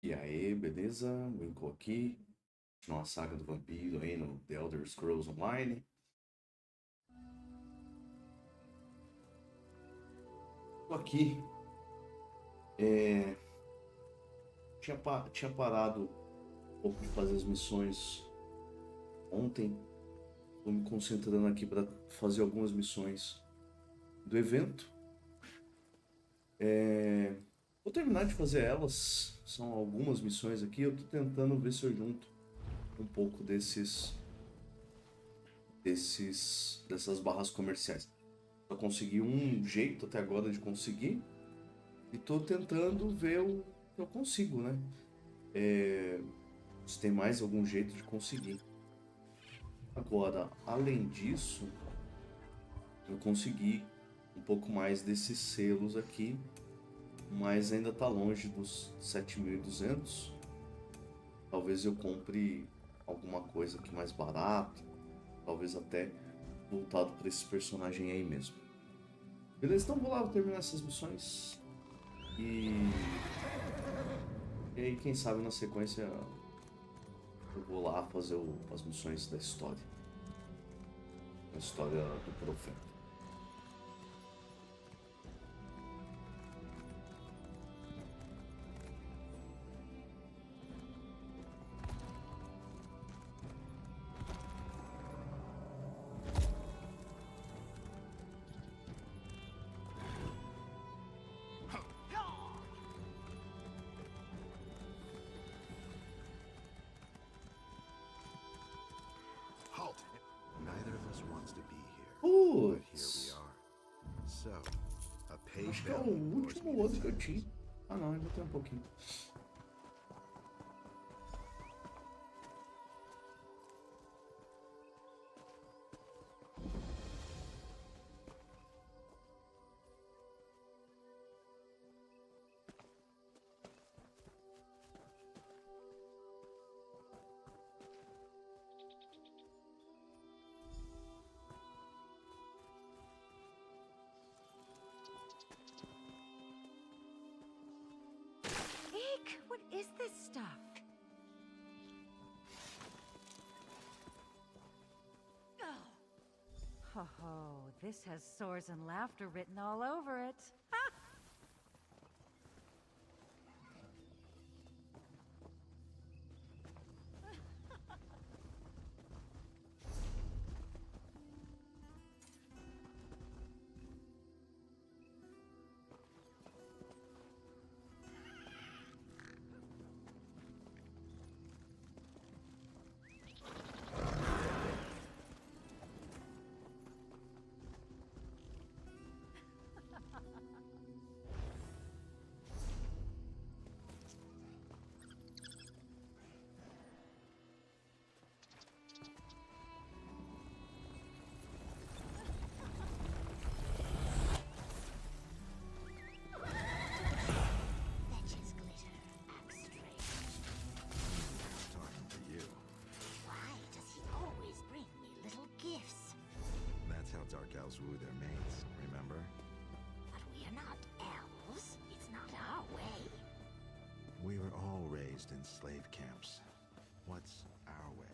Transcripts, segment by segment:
E aí, beleza? Winkle aqui. Continuar a saga do vampiro aí no The Elder Scrolls Online. Tô aqui. É, tinha parado um pouco de fazer as missões ontem. Tô me concentrando aqui para fazer algumas missões do evento. Vou terminar de fazer elas. São algumas missões aqui. Eu tô tentando ver se eu junto um pouco dessas barras comerciais. Só consegui um jeito até agora de conseguir. E tô tentando ver o que eu consigo, né? Se tem mais algum jeito de conseguir. Agora, além disso, eu consegui um pouco mais desses selos aqui, mas ainda tá longe dos 7.200. Talvez eu compre alguma coisa aqui mais barato, talvez até voltado para esse personagem aí mesmo. Beleza, então vou lá, vou terminar essas missões e, e aí quem sabe na sequência eu vou lá fazer as missões da história. A história do profeta. Halt! Neither of us wants to be here, but here we Putz, are. So, a paid acho que é o belly bores último me to outro que eu tinha. silence. Ah não, ainda tem um pouquinho. Eek! What is this stuff? Ho ho, this has sores and laughter written all over it. Fetches glitter, acts strange. Talking to you. Why does he always bring me little gifts? That's how dark elves woo their mates, remember? But we're not elves. It's not our way. We were all raised in slave camps. What's our way?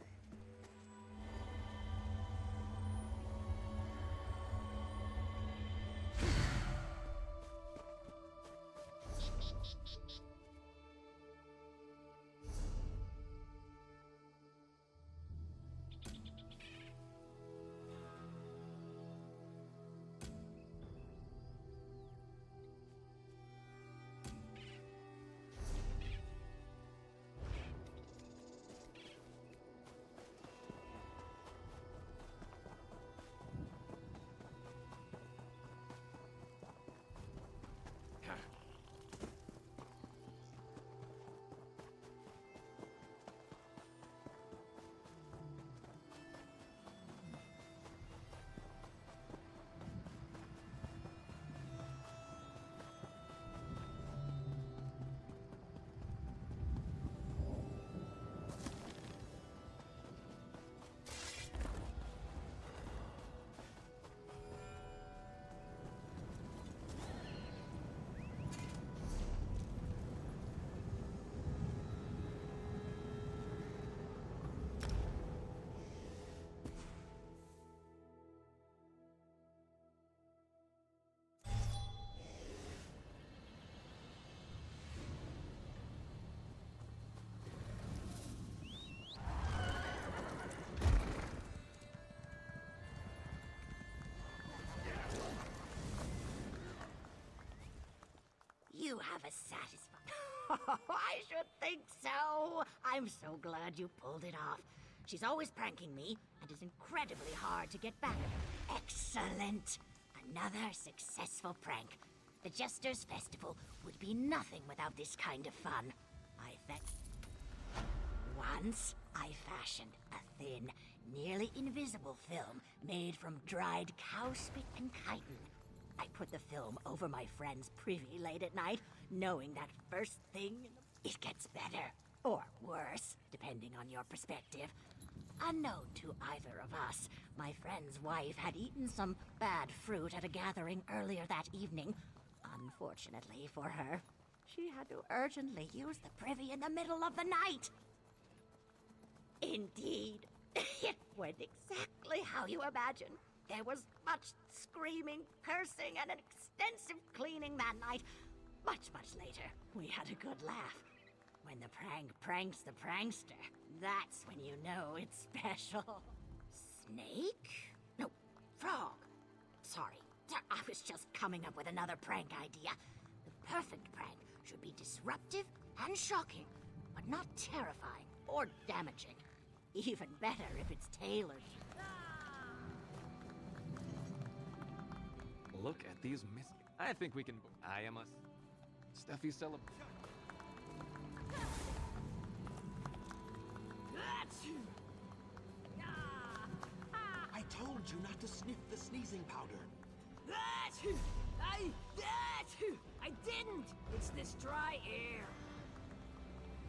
have a satisfying... I should think so. I'm so glad you pulled it off. She's always pranking me, and is incredibly hard to get back. Excellent. Another successful prank. The Jester's Festival would be nothing without this kind of fun. Once, I fashioned a thin, nearly invisible film made from dried cow spit and chitin. I put the film over my friend's privy late at night, knowing that first thing it gets better. Or worse, depending on your perspective. Unknown to either of us, my friend's wife had eaten some bad fruit at a gathering earlier that evening. Unfortunately for her, she had to urgently use the privy in the middle of the night. Indeed, it went exactly how you imagine. There was much screaming, cursing, and an extensive cleaning that night. Much later, we had a good laugh. When the prank pranks the prankster, that's when you know it's special. Snake? No, frog. Sorry, I was just coming up with another prank idea. The perfect prank should be disruptive and shocking, but not terrifying or damaging. Even better if it's tailored. Look at these I think we can... I am a... Steffi celebration. I told you not to sniff the sneezing powder. I didn't! It's this dry air.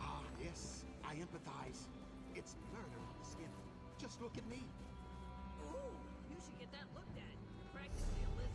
Ah, yes, I empathize. It's murder on the skin. Just look at me. Ooh, you should get that looked at. You're practically a lizard.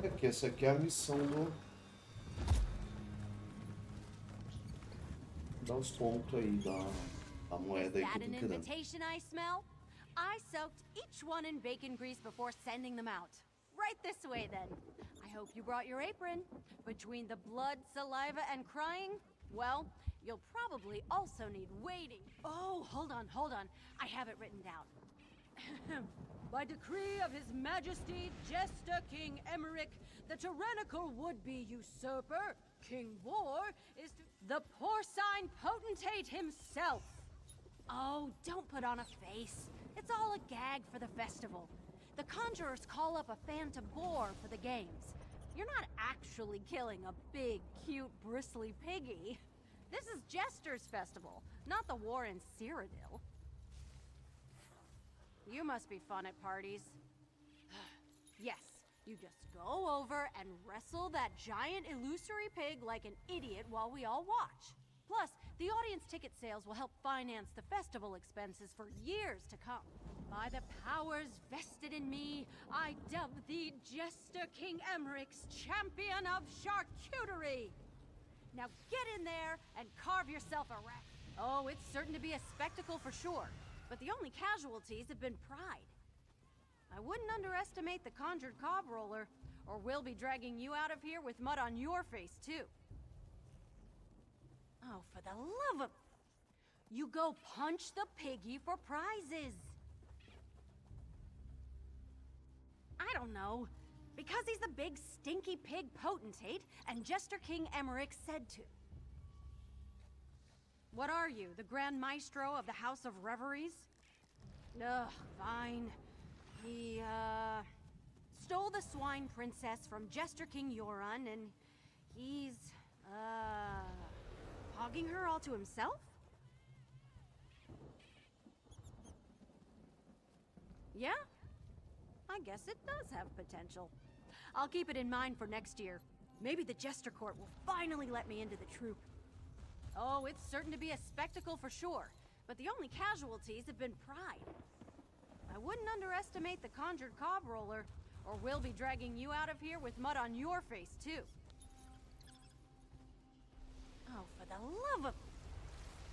É que essa aqui é a missão do... Dá os pontos aí da moeda aí que eu Is that tô an querendo. invitation I smell? I soaked each one in bacon grease before sending them out. Right this way, then. I hope you brought your apron. Between the blood, saliva, and crying, well, you'll probably also need waiting. Oh, hold on. I have it written down. By decree of His Majesty Jester King Emmerich, the tyrannical would-be usurper, King War, is to... the porcine potentate himself. Oh, don't put on a face. It's all a gag for the festival. The conjurers call up a fan to bore for the games. You're not actually killing a big, cute, bristly piggy. This is Jester's festival, not the war in Cyrodiil. You must be fun at parties. Yes, you just go over and wrestle that giant illusory pig like an idiot while we all watch. Plus, the audience ticket sales will help finance the festival expenses for years to come. By the powers vested in me, I dub thee Jester King Emmerich's champion of charcuterie. Now get in there and carve yourself a rack. Oh, it's certain to be a spectacle for sure. but the only casualties have been pride. I wouldn't underestimate the conjured cob roller, or we'll be dragging you out of here with mud on your face, too. Oh, for the love of... You go punch the piggy for prizes. I don't know. Because he's the big stinky pig potentate, and Jester King Emmerich said to. What are you, the Grand Maestro of the House of Reveries? Ugh, fine. He, stole the Swine Princess from Jester King Yoran, and he's, hogging her all to himself? Yeah? I guess it does have potential. I'll keep it in mind for next year. Maybe the Jester Court will finally let me into the troupe. Oh, it's certain to be a spectacle for sure, but the only casualties have been pride. I wouldn't underestimate the conjured cob roller, or we'll be dragging you out of here with mud on your face, too. Oh, for the love of...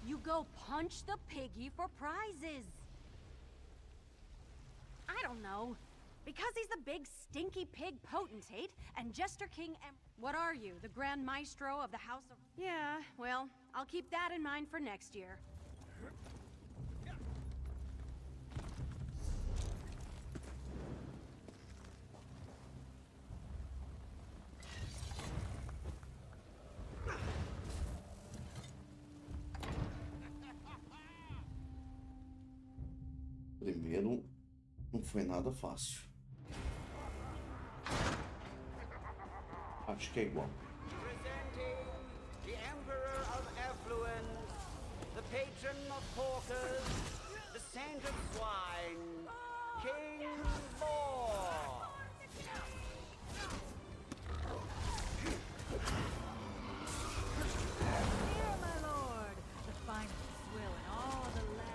You go punch the piggy for prizes. I don't know. Because he's the big stinky pig potentate, and Jester King What are you, the Grand Maestro of the House of... Yeah, well, I'll keep that in mind for next year. Primeiro, não foi nada fácil. Acho que é igual. Presenting the Emperor of Affluence, the patron of porkers, the saint of swine, King Boar. Here, my lord, the finest swill in all the land.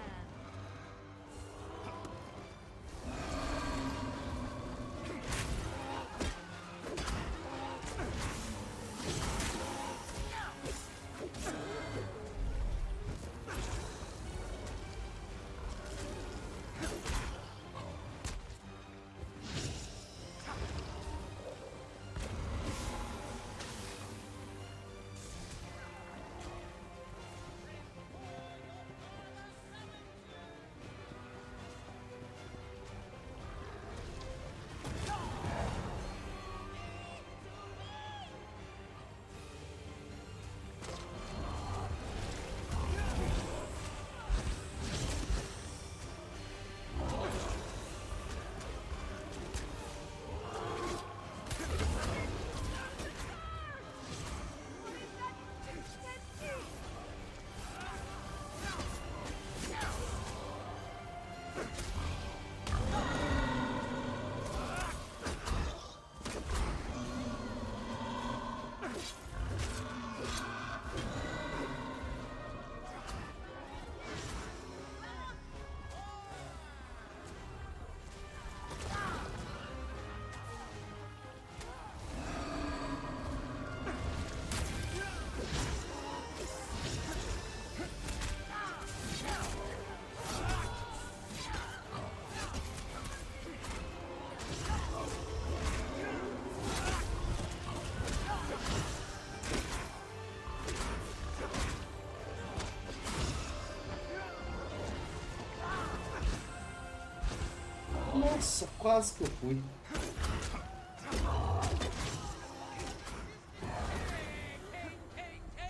Nossa, quase que eu fui.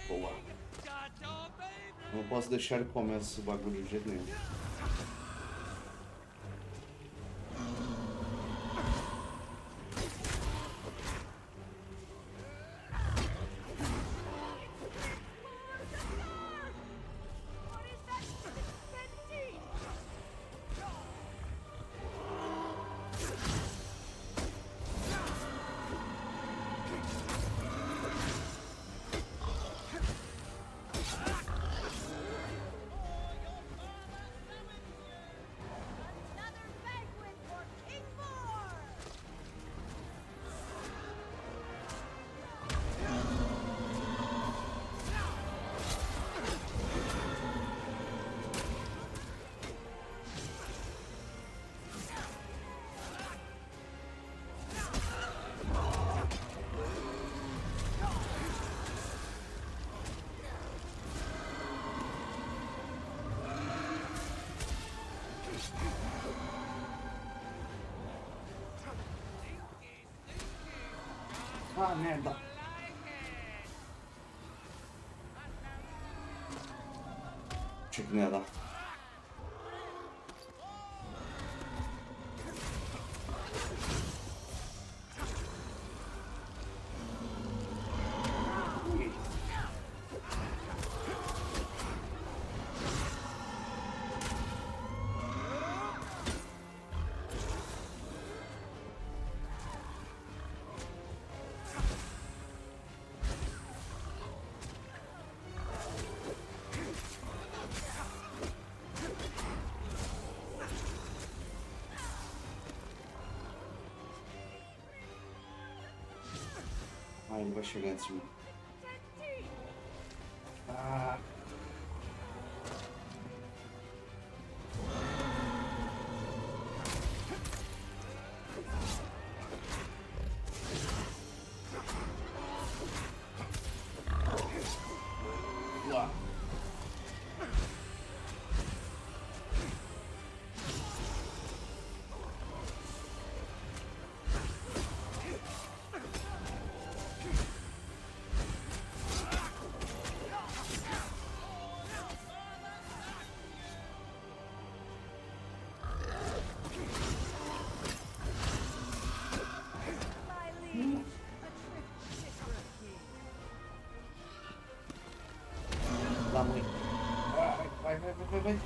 Boa. Não posso deixar ele começar esse bagulho de jeito nenhum. Ah, merda. Achei que não ia dar. Ah, ele vai chegar antes de mim. Ah. Lá. Lá, mãe. Vai.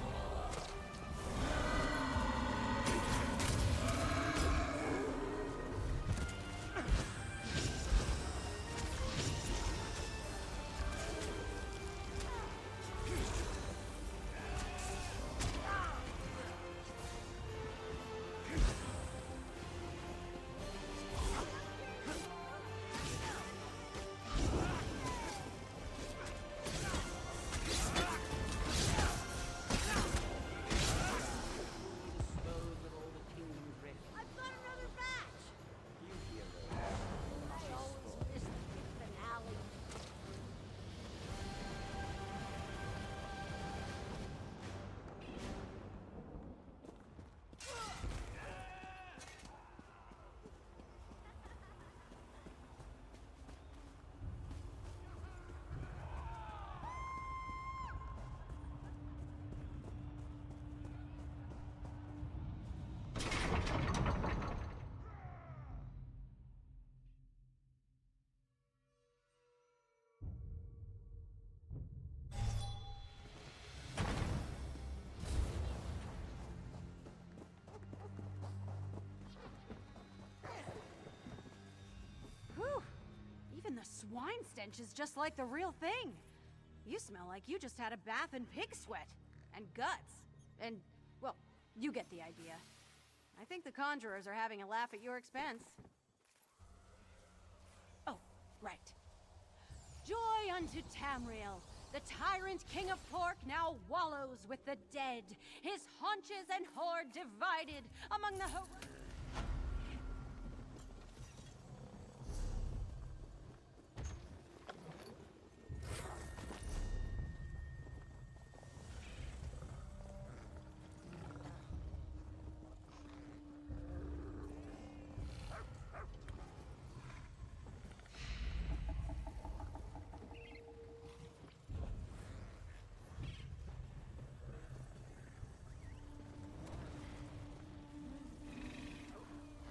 Dispose of all the kingdom's riches. I've got another batch! You heroes. I always miss the big finale. Whew. Even the swine stench is just like the real thing. You smell like you just had a bath in pig sweat. And guts. And, well, you get the idea. I think the conjurers are having a laugh at your expense. Oh, right. Joy unto Tamriel! The tyrant king of pork now wallows with the dead, his haunches and hoard divided among the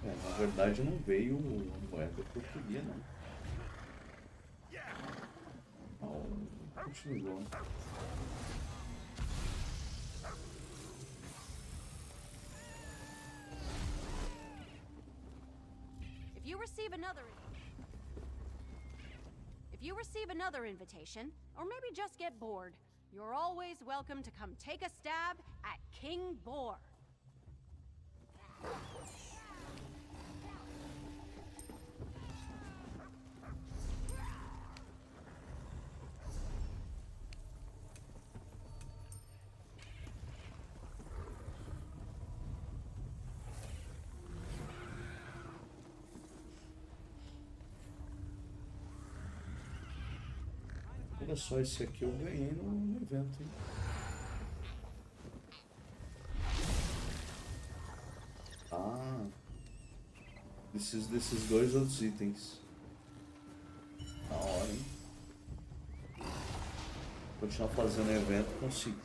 Na verdade não veio a moeda que eu queria, não. Continua. If you receive another invitation, or maybe just get bored, you're always welcome to come take a stab at King Boar. Olha só, esse aqui eu ganhei no evento, hein? Ah, desses dois outros itens. Continuar fazendo evento, consigo.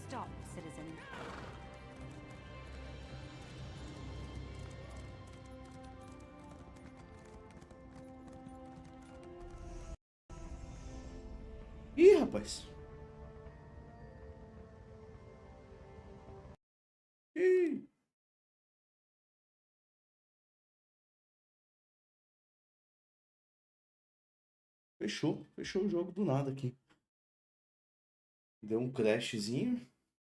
Stop, citizen. Ih, rapaz. Ih. Fechou o jogo do nada aqui. Deu um crashzinho.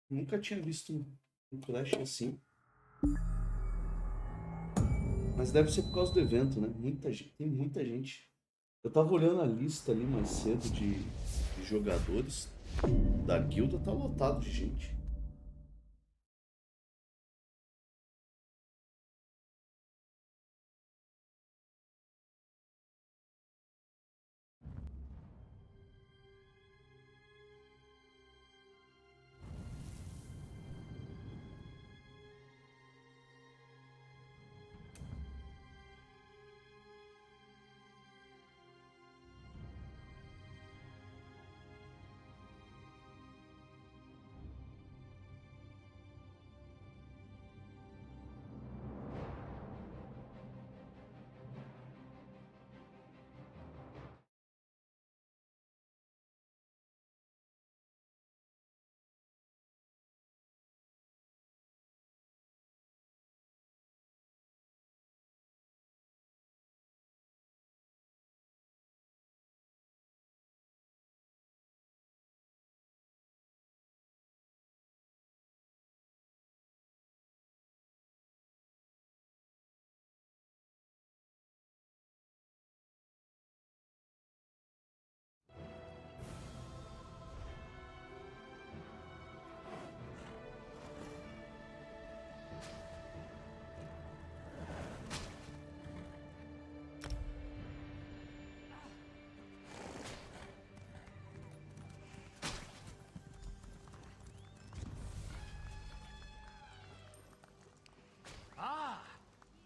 Nunca tinha visto um crash assim. Mas deve ser por causa do evento, né? Tem muita gente. Eu tava olhando a lista ali mais cedo de jogadores da guilda, tá lotado de gente.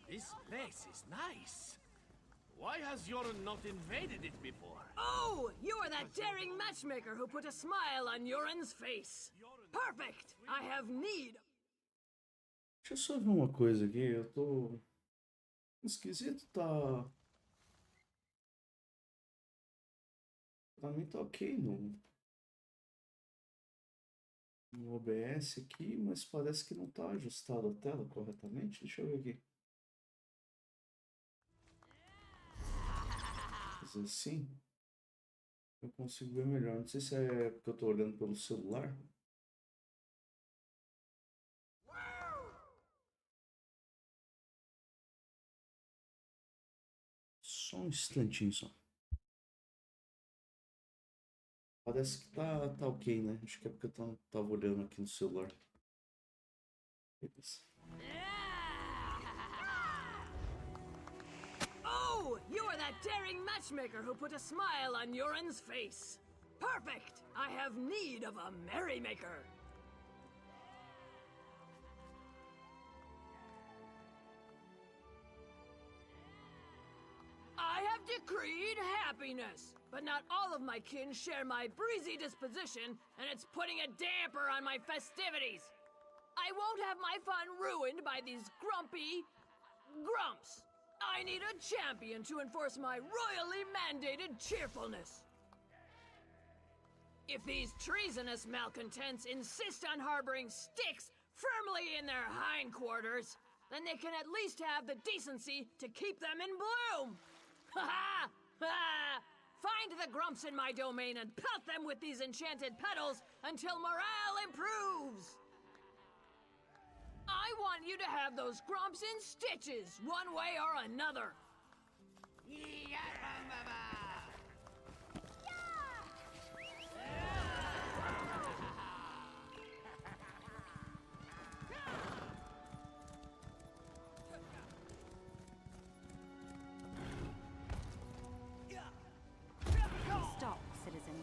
This place is nice. Why has Yoren not invaded it before? Oh, you are that daring matchmaker who put a smile on Yoren's face. Perfect! I have need. Deixa eu só ver uma coisa aqui. Eu tô esquisito, tá. Pra mim tá ok no OBS aqui, mas parece que não tá ajustado a tela corretamente. Deixa eu ver aqui. Fazer assim, eu consigo ver melhor. Não sei se é porque eu tô olhando pelo celular. Só um instantinho só. Parece que tá ok, né? Acho que é porque eu tava olhando aqui no celular. Beleza. Oh, you are that daring matchmaker who put a smile on Yoren's face. Perfect! I have need of a merrymaker. I have decreed happiness, but not all of my kin share my breezy disposition, and it's putting a damper on my festivities. I won't have my fun ruined by these grumpy grumps. I need a champion to enforce my royally mandated cheerfulness. If these treasonous malcontents insist on harboring sticks firmly in their hindquarters, then they can at least have the decency to keep them in bloom. Ha ha! Ha! Find the grumps in my domain and pelt them with these enchanted petals until morale improves. I want you to have those grumps in stitches, one way or another. Stop, citizen.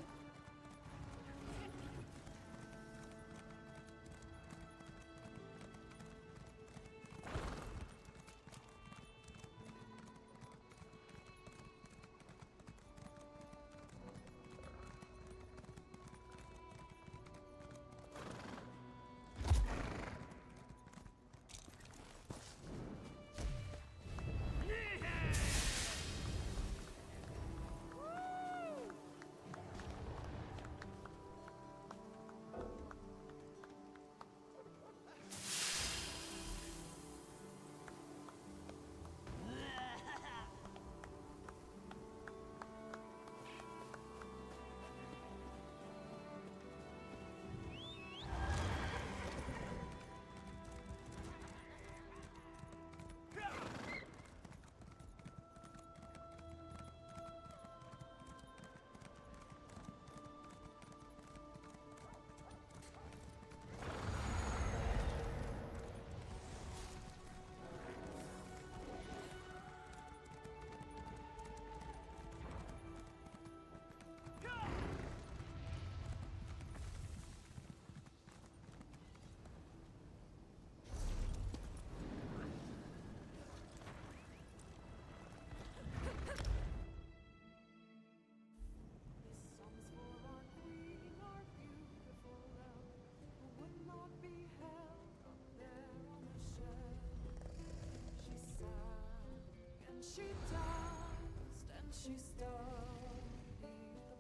She danced and she studied the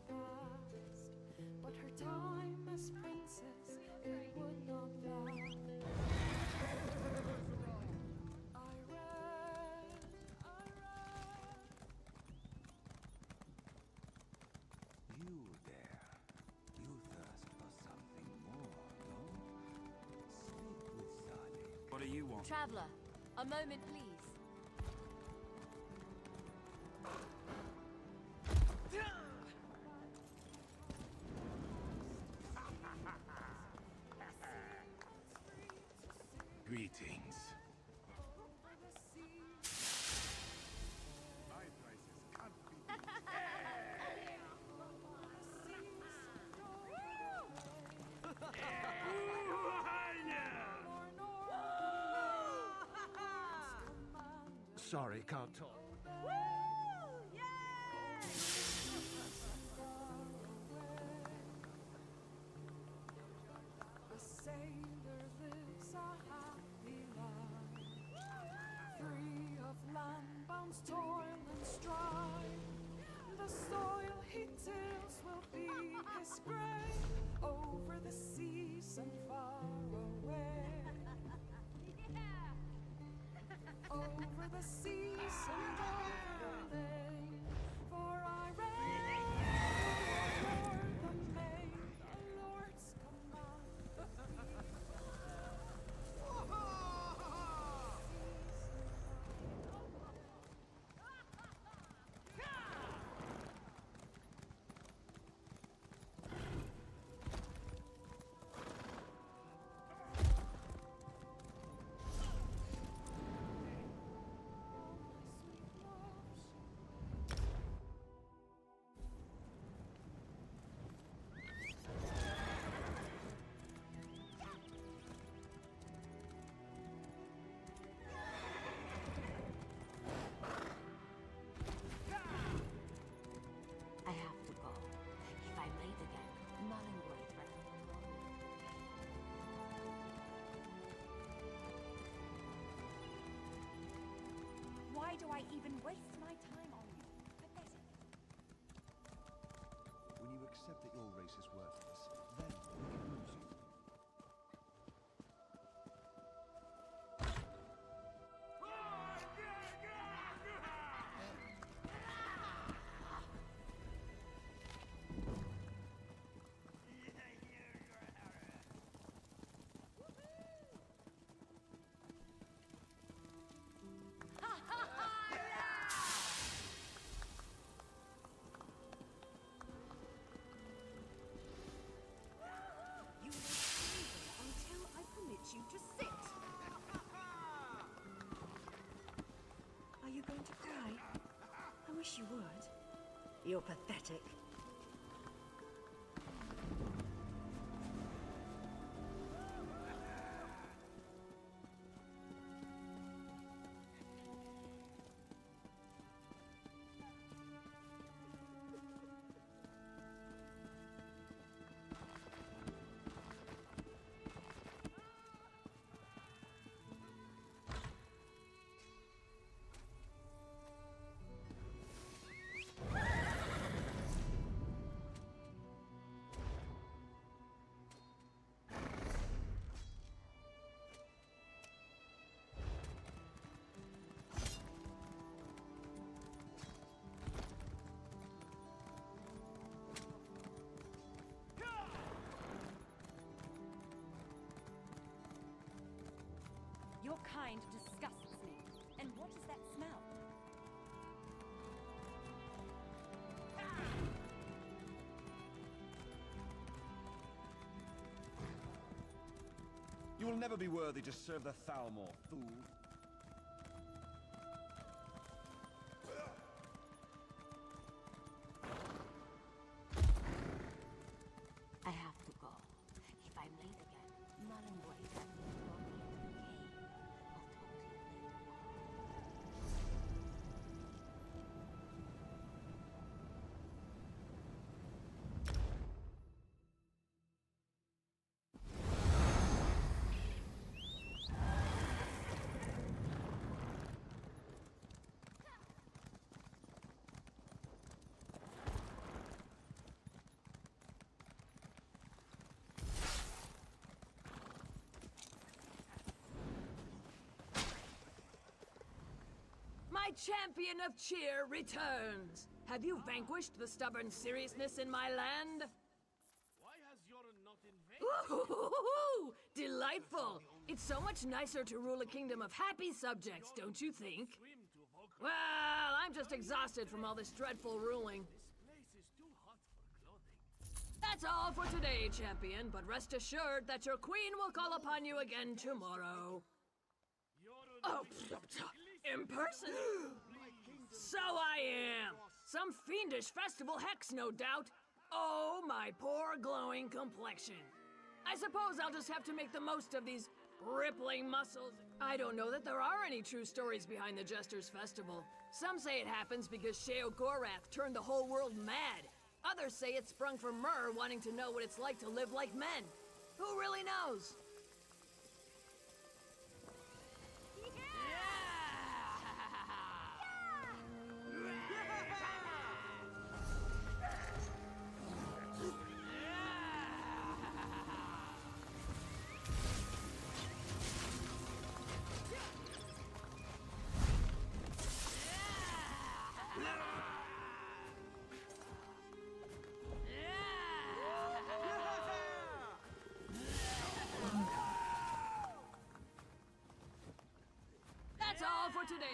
past, but her time as princess, it would not last. I read. You there. You thirst for something more, no? Speak with Salik. What do you want? Traveler, a moment, please. Greetings. My prices can't be Sorry, can't talk. A sailor lives a happy life, free of land-bound's toil and strife. The soil he tills will be his grave, over the seas and far away. Over the seas and over the lake, for I reign o'er the main, a lord's command. do I even waste my time on you? Pathetic. When you accept that your race is worthless, then we can use you. You may stay there until I permit you to sit. Are you going to cry? I wish you would. You're pathetic. Your kind disgusts me. And what is that smell? You will never be worthy to serve the Thalmor, fool. I have to go. If I'm late again, not in way that will throw me into the cave. I'll talk to you later. My champion of cheer returns! Have you vanquished the stubborn seriousness in my land? Why has Yoren not invaded? Ooh, delightful! It's so much nicer to rule a kingdom of happy subjects, don't you think? Swim to Volca. Well, I'm just exhausted from all this dreadful ruling. This place is too hot for clothing. That's all for today, champion, but rest assured that your queen will call upon you again tomorrow. Yoren Oh, in person? So I am! Some fiendish festival hex, no doubt. Oh, my poor glowing complexion. I suppose I'll just have to make the most of these rippling muscles. I don't know that there are any true stories behind the Jester's Festival. Some say it happens because Sheo Gorath turned the whole world mad. Others say it sprung from Myrrh wanting to know what it's like to live like men. Who really knows? That's all for today.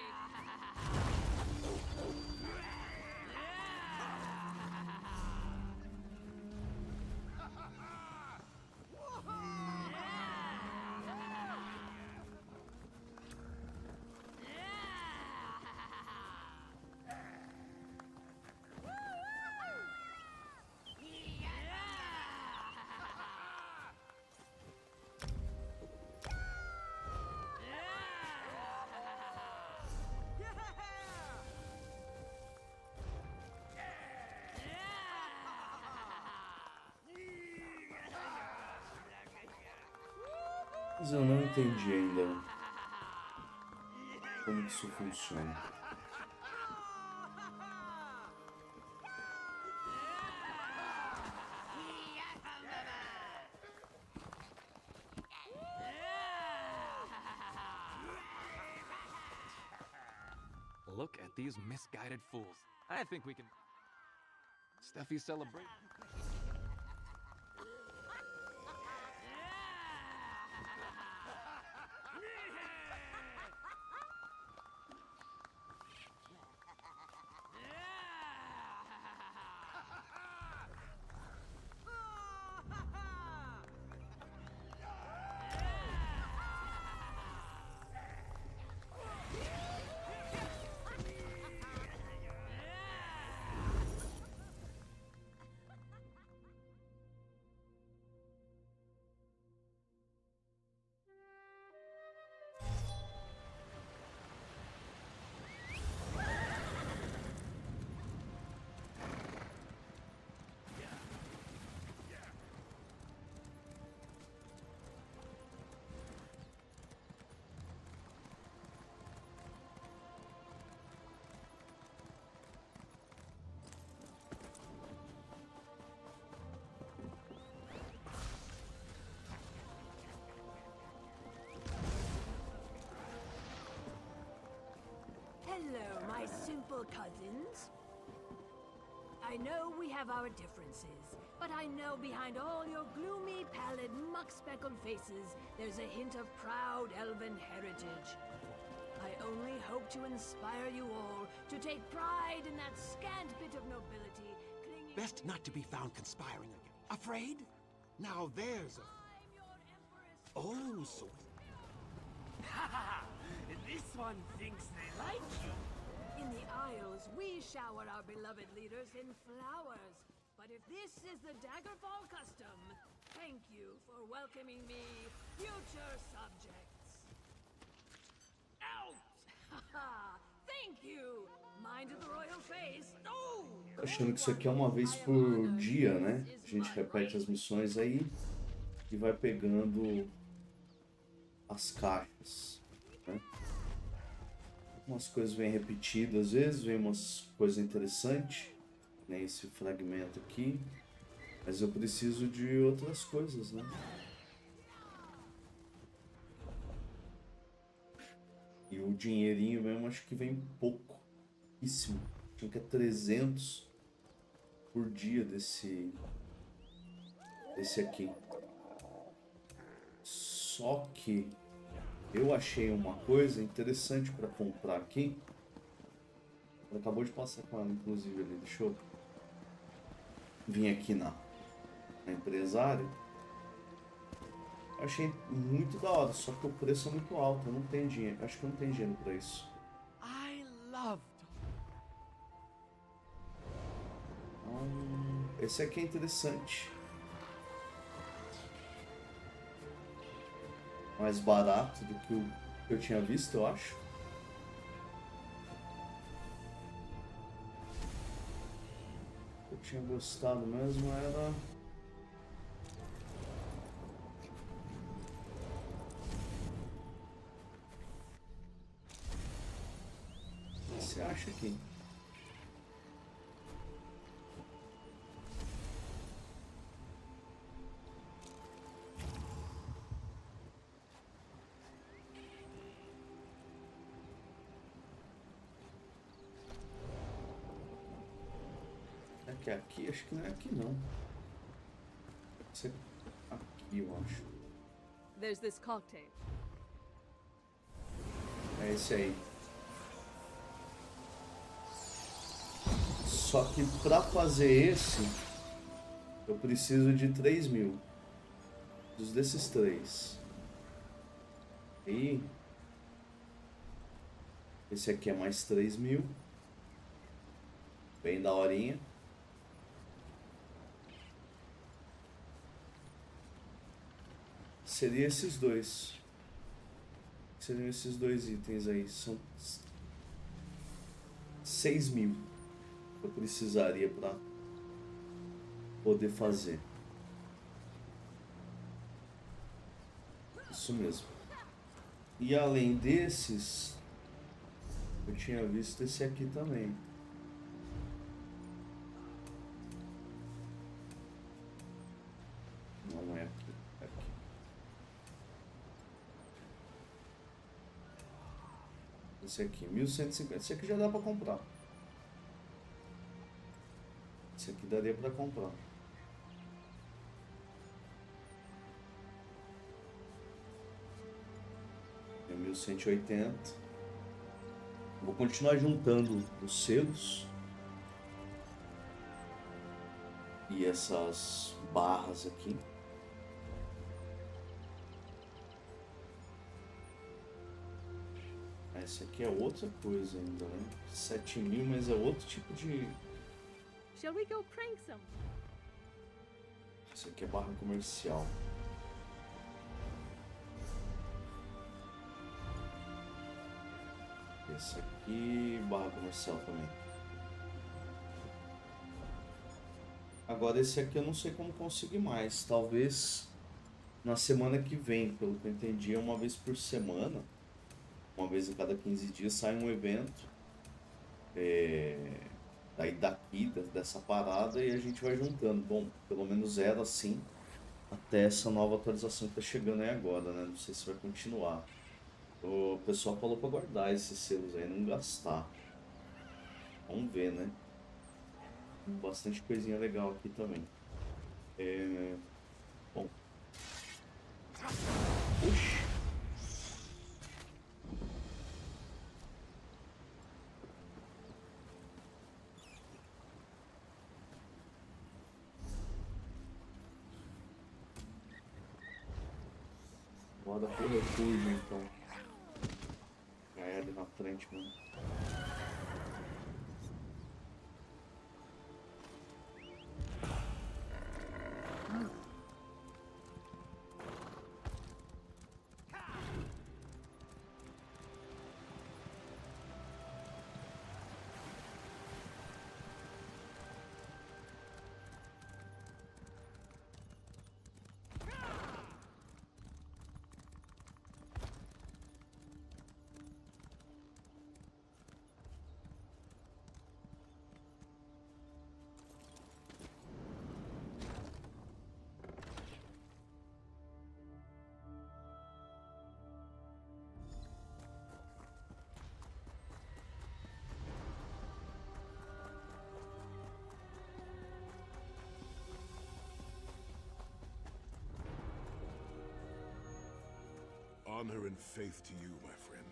Mas eu não entendi ainda como que isso funciona. Look at these misguided fools. I think we can... Stuffy celebrate. Hello, my simple cousins. I know we have our differences, but I know behind all your gloomy, pallid, muck-speckled faces, there's a hint of proud elven heritage. I only hope to inspire you all to take pride in that scant bit of nobility clinging... Best not to be found conspiring again. Afraid? Now there's a... I'm your empress. Oh, so... Ha! This one thinks they like you. In the Isles, we shower our beloved leaders in flowers. But if this is the Daggerfall custom, thank you for welcoming me, future subjects. Out! Haha, thank you! Mind the royal face. Oh! Tô achando que isso aqui é uma vez por dia, né? A gente repete as missões aí e vai pegando as caixas, né? Umas coisas vêm repetidas, às vezes vem umas coisas interessantes, né? Esse fragmento aqui, mas eu preciso de outras coisas, né? E o dinheirinho mesmo acho que vem pouquíssimo. Acho que é 300 por dia desse aqui. Só que eu achei uma coisa interessante para comprar aqui. Ela acabou de passar com ela, inclusive, ali. Deixa eu vir aqui na empresária. Eu achei muito da hora, só que o preço é muito alto. Eu não tenho dinheiro. Acho que eu não tenho dinheiro para isso. I loved. Esse aqui é interessante. Mais barato do que o que eu tinha visto, eu acho. Eu tinha gostado mesmo, era... O que você acha aqui? Aqui, acho que não é aqui não. Deve ser aqui, eu acho. There's this cocktail. É esse aí. Só que pra fazer esse, eu preciso de 3.000. Desses 3. E esse aqui é mais 3.000. Bem daorinha. Seria esses dois. Seriam esses dois itens aí. São 6.000 que eu precisaria para poder fazer. Isso mesmo. E além desses, eu tinha visto esse aqui também. Não é aqui. Aqui. Esse aqui, 1150. Esse aqui já dá pra comprar. Esse aqui daria pra comprar. É 1180. Vou continuar juntando os selos. E essas barras aqui. Esse aqui é outra coisa ainda, né? 7.000, mas é outro tipo de... Shall we go prank some? Esse aqui é barra comercial. Esse aqui, barra comercial também. Agora esse aqui eu não sei como conseguir mais. Talvez na semana que vem, pelo que eu entendi, é uma vez por semana. Uma vez a cada 15 dias sai um evento. Daí daqui, dessa parada, e a gente vai juntando. Bom, pelo menos era assim até essa nova atualização que tá chegando aí agora, né? Não sei se vai continuar. O pessoal falou pra guardar esses selos aí, não gastar. Vamos ver, né? Bastante coisinha legal aqui também. Bom. Oxi. Bora pro refúgio, então. É ali na frente mesmo. Honor and faith to you, my friend.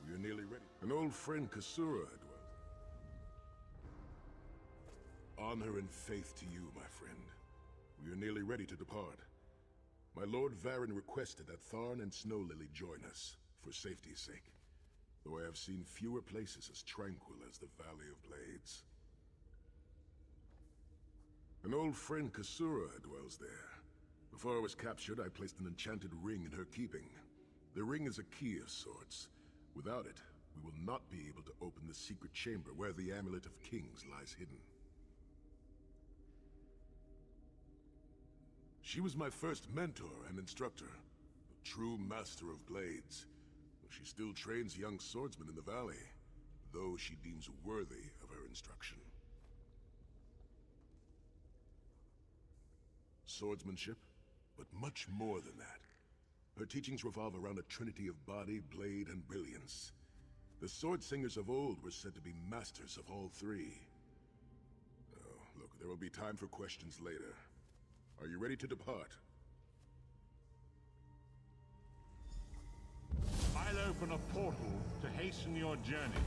We are nearly ready. An old friend, Kasura, had dwelt. Honor and faith to you, my friend. We are nearly ready to depart. My Lord Varen requested that Tharn and Snow Lily join us, for safety's sake. Though I have seen fewer places as tranquil as the Valley of Blades. An old friend, Kasura, dwells there. Before I was captured, I placed an enchanted ring in her keeping. The ring is a key of sorts. Without it, we will not be able to open the secret chamber where the Amulet of Kings lies hidden. She was my first mentor and instructor, a true master of blades. She still trains young swordsmen in the valley, though she deems worthy of her instruction. Swordsmanship, but much more than that. Her teachings revolve around a trinity of body, blade, and brilliance. The sword singers of old were said to be masters of all three. Oh, look, there will be time for questions later. Are you ready to depart? I'll open a portal to hasten your journey.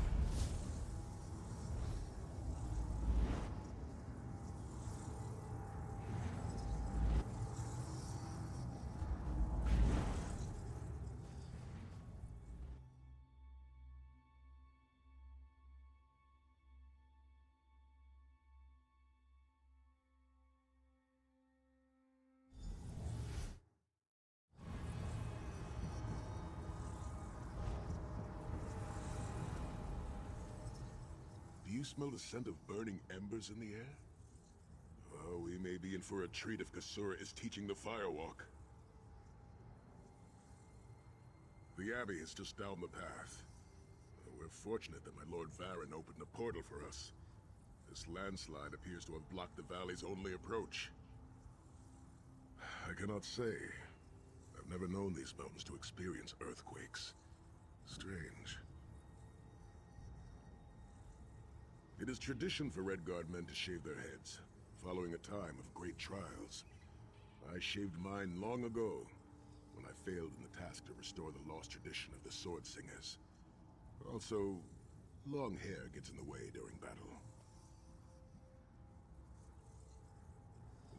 Do you smell the scent of burning embers in the air? Oh, we may be in for a treat if Kasura is teaching the firewalk. The Abbey is just down the path. We're fortunate that my Lord Varen opened a portal for us. This landslide appears to have blocked the valley's only approach. I cannot say. I've never known these mountains to experience earthquakes. Strange. It is tradition for Redguard men to shave their heads, following a time of great trials. I shaved mine long ago, when I failed in the task to restore the lost tradition of the Sword Singers. Also, long hair gets in the way during battle.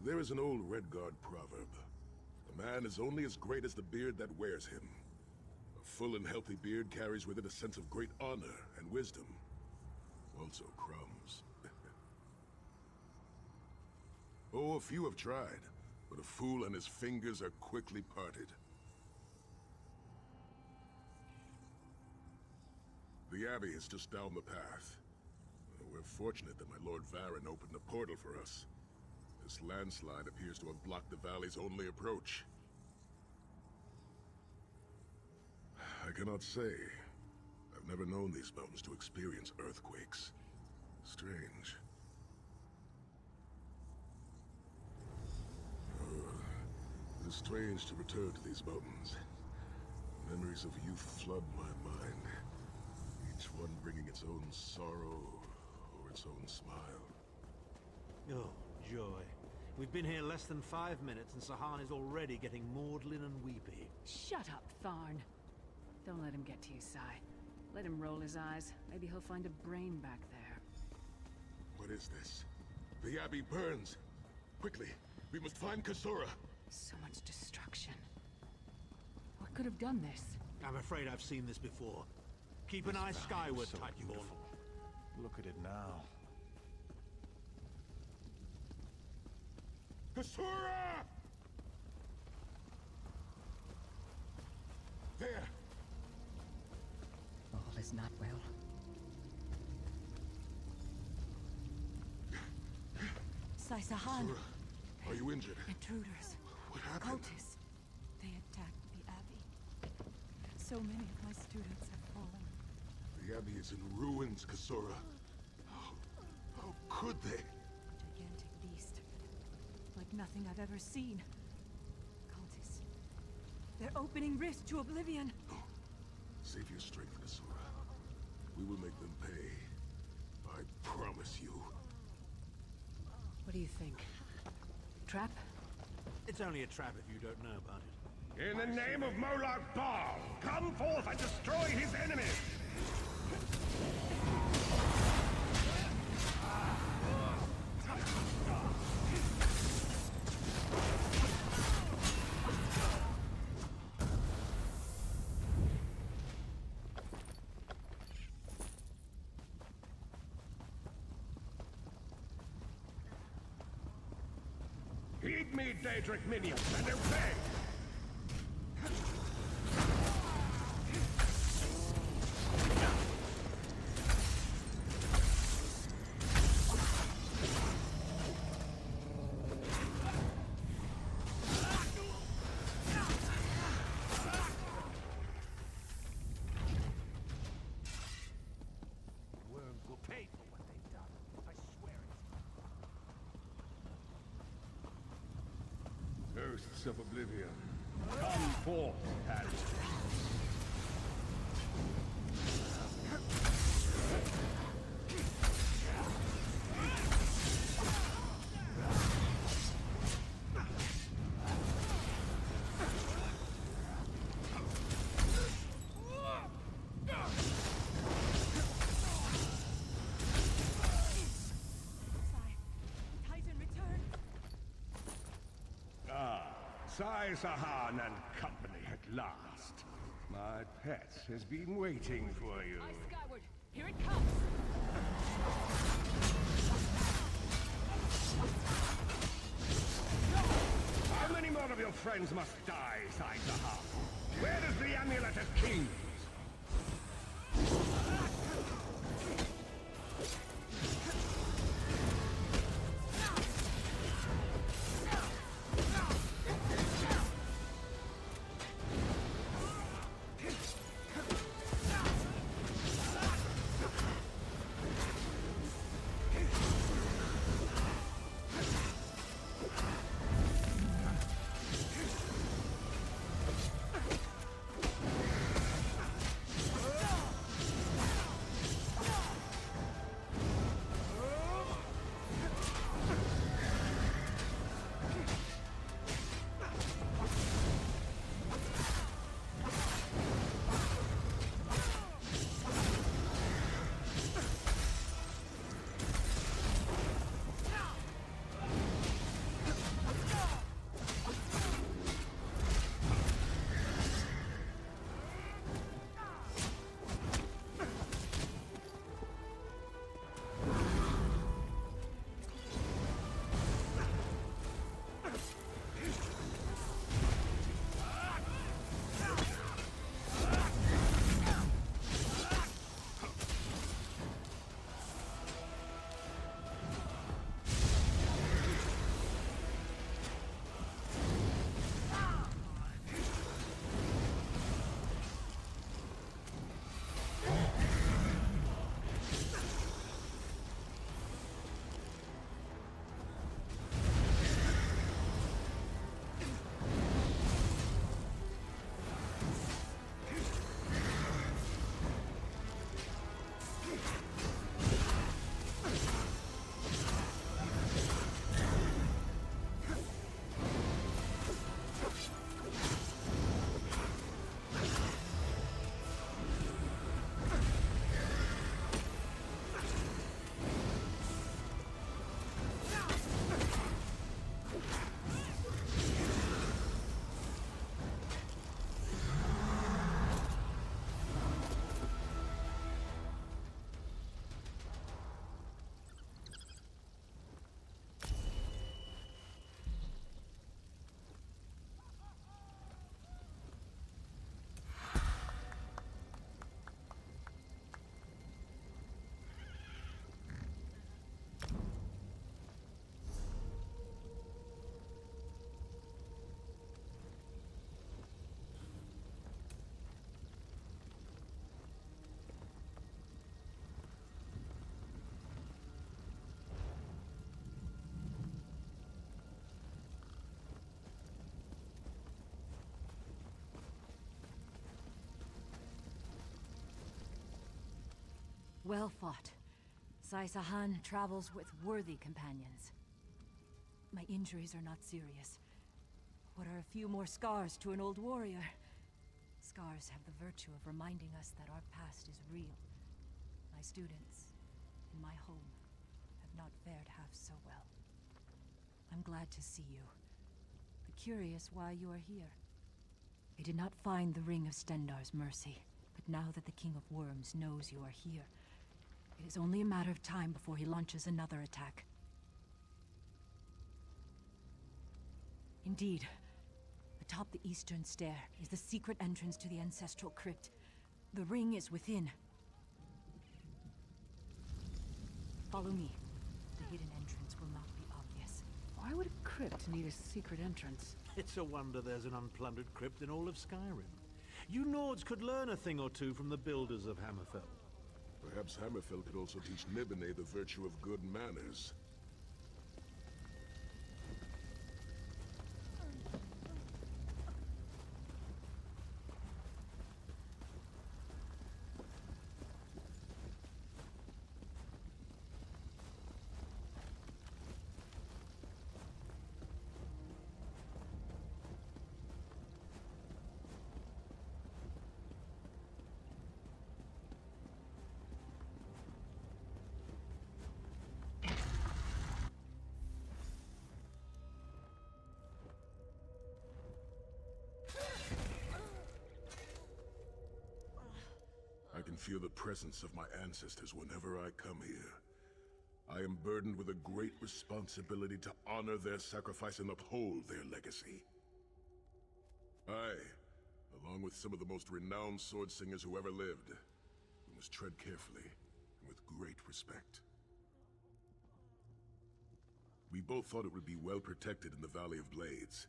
There is an old Redguard proverb. A man is only as great as the beard that wears him. A full and healthy beard carries with it a sense of great honor and wisdom. Also crumbs. Oh, a few have tried, but a fool and his fingers are quickly parted. The Abbey is just down the path. We're fortunate that my Lord Varen opened a portal for us. This landslide appears to have blocked the valley's only approach. I cannot say. I've never known these mountains to experience earthquakes. Strange. It is strange to return to these mountains. Memories of youth flood my mind. Each one bringing its own sorrow or its own smile. Oh, joy. We've been here less than 5 minutes and Sahan is already getting maudlin and weepy. Shut up, Tharn. Don't let him get to you, Sai. Let him roll his eyes. Maybe he'll find a brain back there. What is this? The Abbey burns! Quickly, we must find Kasura! So much destruction. What could have done this? I'm afraid I've seen this before. Keep an eye skyward, Titanborn. Look at it now. Kasura! There! All is not well. Sai Sahan. Kasura, are you injured? Intruders. What happened? Cultists. They attacked the Abbey. So many of my students have fallen. The Abbey is in ruins, Kasura. How could they? Gigantic beast. Like nothing I've ever seen. Cultists. They're opening rifts to oblivion. Save your strength, Kasura. We will make them pay. I promise you. What do you think? Trap? It's only a trap if you don't know about it. In the name of Molag Bal, come forth and destroy his enemies! Heed me, Daedric minions, and obey! Worms will pay for what they've done. I swear it. Ghosts of Oblivion, come forth, Harry. Titan, return! Sai Sahan and company at last. My pet has been waiting for you. Eye skyward. Here it comes. How many more of your friends must die, Sai Sahan? Where is the amulet of kings? Well fought. Sai-Sahan travels with worthy companions. My injuries are not serious. What are a few more scars to an old warrior? Scars have the virtue of reminding us that our past is real. My students, in my home, have not fared half so well. I'm glad to see you, but curious why you are here. I did not find the Ring of Stendarr's mercy, but now that the King of Worms knows you are here, it is only a matter of time before he launches another attack. Indeed, atop the eastern stair is the secret entrance to the ancestral crypt. The ring is within. Follow me. The hidden entrance will not be obvious. Why would a crypt need a secret entrance? It's a wonder there's an unplundered crypt in all of Skyrim. You Nords could learn a thing or two from the builders of Hammerfell. Perhaps Hammerfell could also teach Nibene the virtue of good manners. I can feel the presence of my ancestors whenever I come here. I am burdened with a great responsibility to honor their sacrifice and uphold their legacy. I, along with some of the most renowned sword singers who ever lived, must tread carefully and with great respect. We both thought it would be well protected in the Valley of Blades.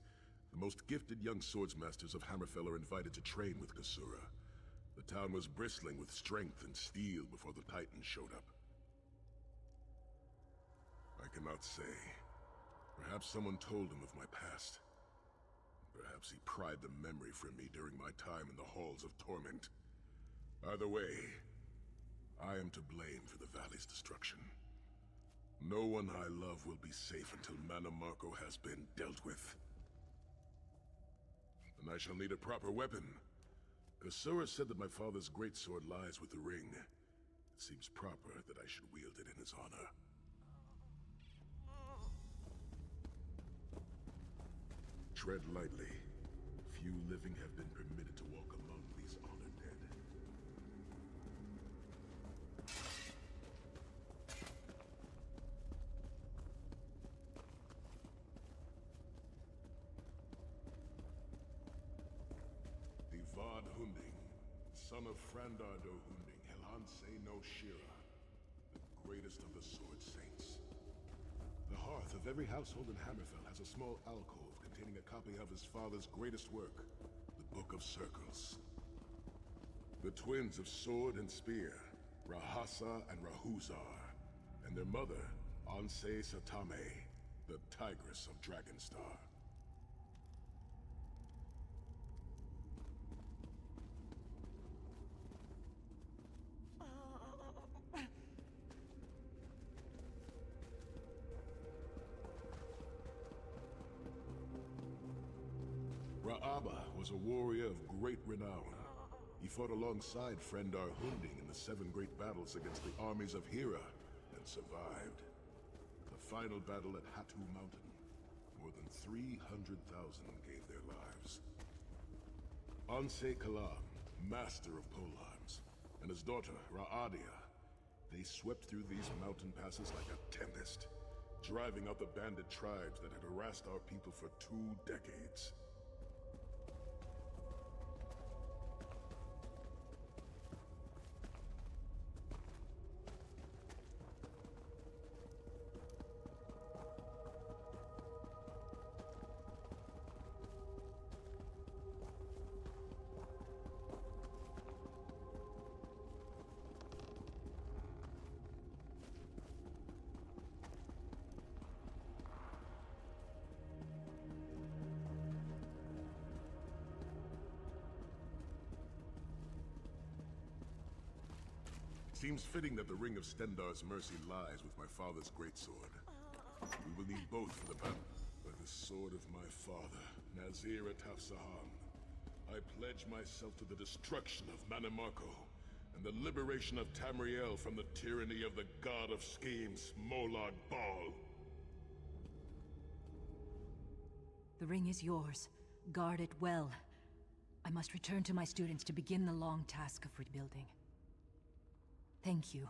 The most gifted young swordsmasters of Hammerfell are invited to train with Kasura. The town was bristling with strength and steel before the Titans showed up. I cannot say. Perhaps someone told him of my past. Perhaps he pried the memory from me during my time in the Halls of Torment. Either way, I am to blame for the valley's destruction. No one I love will be safe until Mannimarco has been dealt with. And I shall need a proper weapon. Kasura said that my father's greatsword lies with the ring. It seems proper that I should wield it in his honor. Tread lightly. Few living have been permitted to walk among these honored dead. Vad Hunding, son of Frandardo Hunding, Helhanse no Shira, the greatest of the Sword Saints. The hearth of every household in Hammerfell has a small alcove containing a copy of his father's greatest work, the Book of Circles. The twins of Sword and Spear, Rahasa and Rahuzar, and their mother, Anse Satame, the Tigress of Dragonstar. Ra'aba was a warrior of great renown. He fought alongside Frendar Hunding in the 7 great battles against the armies of Hera, and survived. The final battle at Hatu Mountain, more than 300,000 gave their lives. Anse Kalam, master of polearms, and his daughter, Ra'adia, they swept through these mountain passes like a tempest, driving out the bandit tribes that had harassed our people for 2 decades. Seems fitting that the Ring of Stendarr's mercy lies with my father's greatsword. We will need both for the battle. By the sword of my father, Nazir Ataf Sahan, I pledge myself to the destruction of Mannimarco and the liberation of Tamriel from the tyranny of the god of schemes, Molad Bal. The ring is yours. Guard it well. I must return to my students to begin the long task of rebuilding. Thank you,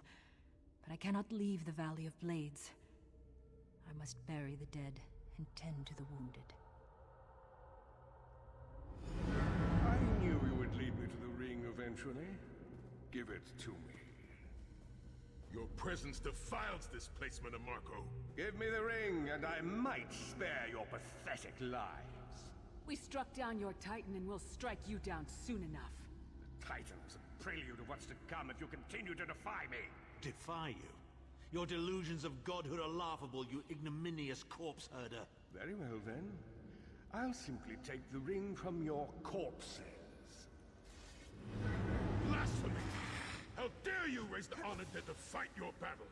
but I cannot leave the Valley of Blades. I must bury the dead and tend to the wounded. I knew you would lead me to the ring eventually. Give it to me. Your presence defiles this place, Mannimarco. Give me the ring, and I might spare your pathetic lives. We struck down your Titan and we'll strike you down soon enough. The Titan was a prelude of what's to come if you continue to defy me. Defy you? Your delusions of godhood are laughable, you ignominious corpse herder. Very well then. I'll simply take the ring from your corpses. Blasphemy! How dare you raise the honored dead to fight your battle?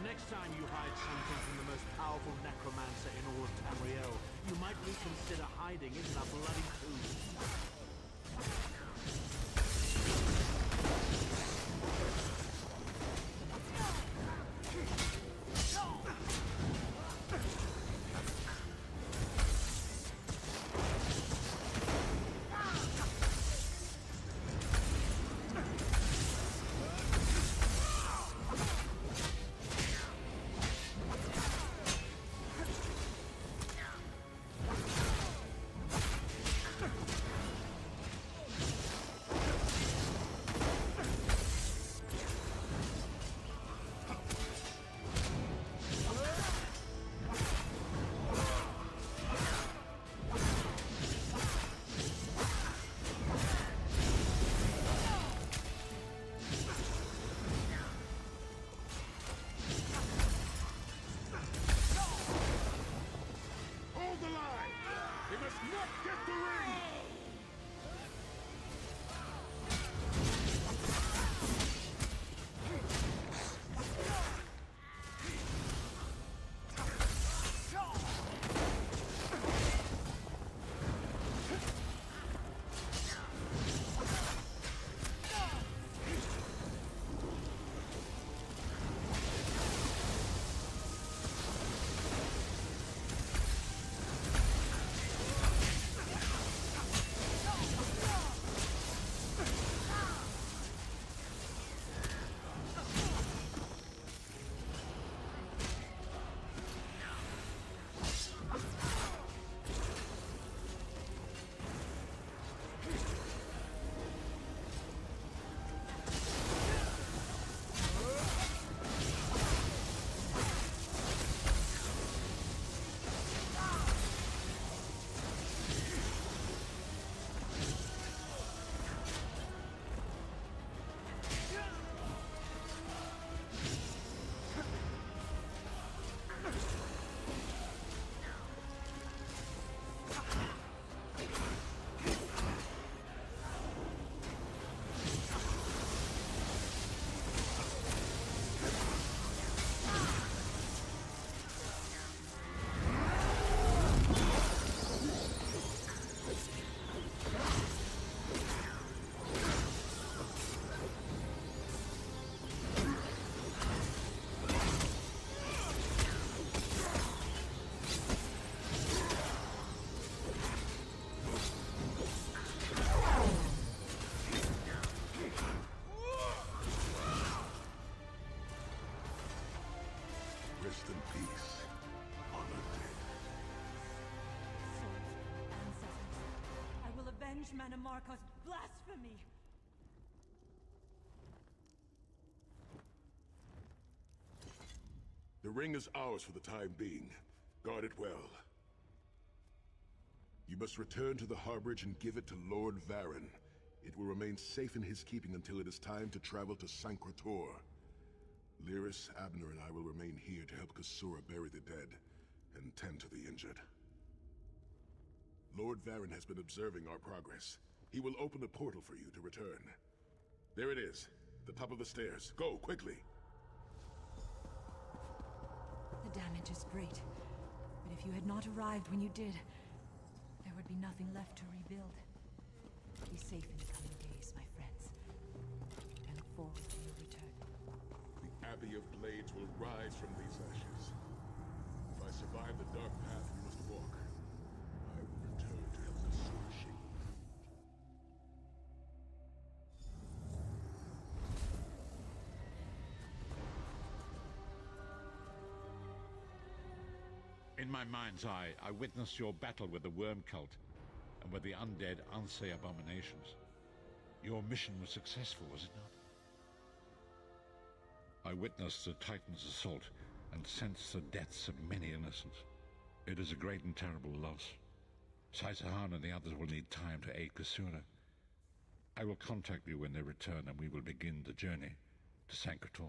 Next time you hide something from the most powerful necromancer in all of Tamriel, you might reconsider hiding it in a bloody tomb. Rest in peace, honored dead. Souls, ancestors, I will avenge Manamarka's blasphemy! The ring is ours for the time being. Guard it well. You must return to the harborage and give it to Lord Varen. It will remain safe in his keeping until it is time to travel to Sancrator. Lyris, Abner, and I will remain here to help Kasura bury the dead and tend to the injured. Lord Varen has been observing our progress. He will open a portal for you to return. There it is, the top of the stairs. Go, quickly! The damage is great, but if you had not arrived when you did, there would be nothing left to rebuild. Be safe in the coming days, my friends. I look forward to your return. The Abbey of Blades will rise from these ashes. If I survive the dark path we must walk, I will return to help the sword shape. In my mind's eye, I witnessed your battle with the worm cult and with the undead Unsay abominations. Your mission was successful, was it not? I witnessed the Titan's assault and sensed the deaths of many innocents. It is a great and terrible loss. Saisahan and the others will need time to aid Kasura. I will contact you when they return and we will begin the journey to Sancrator.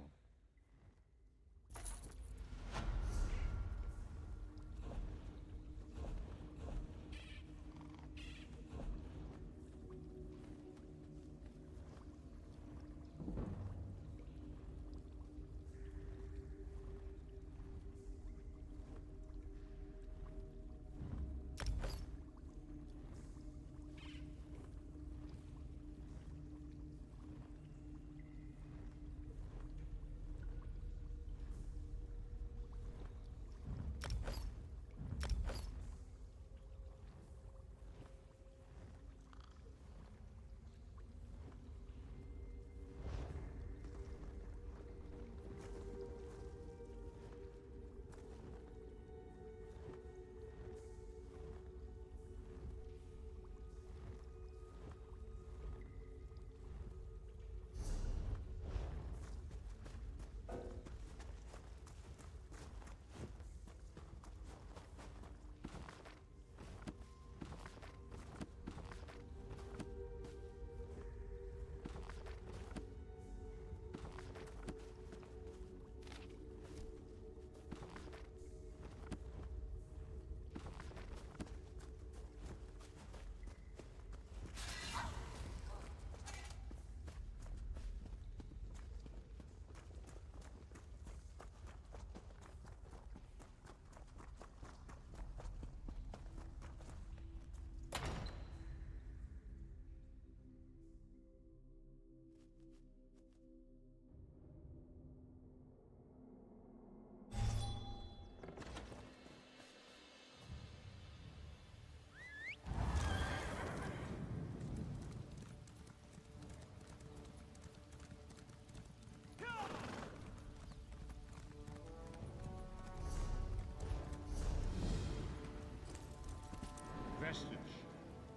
Vestige,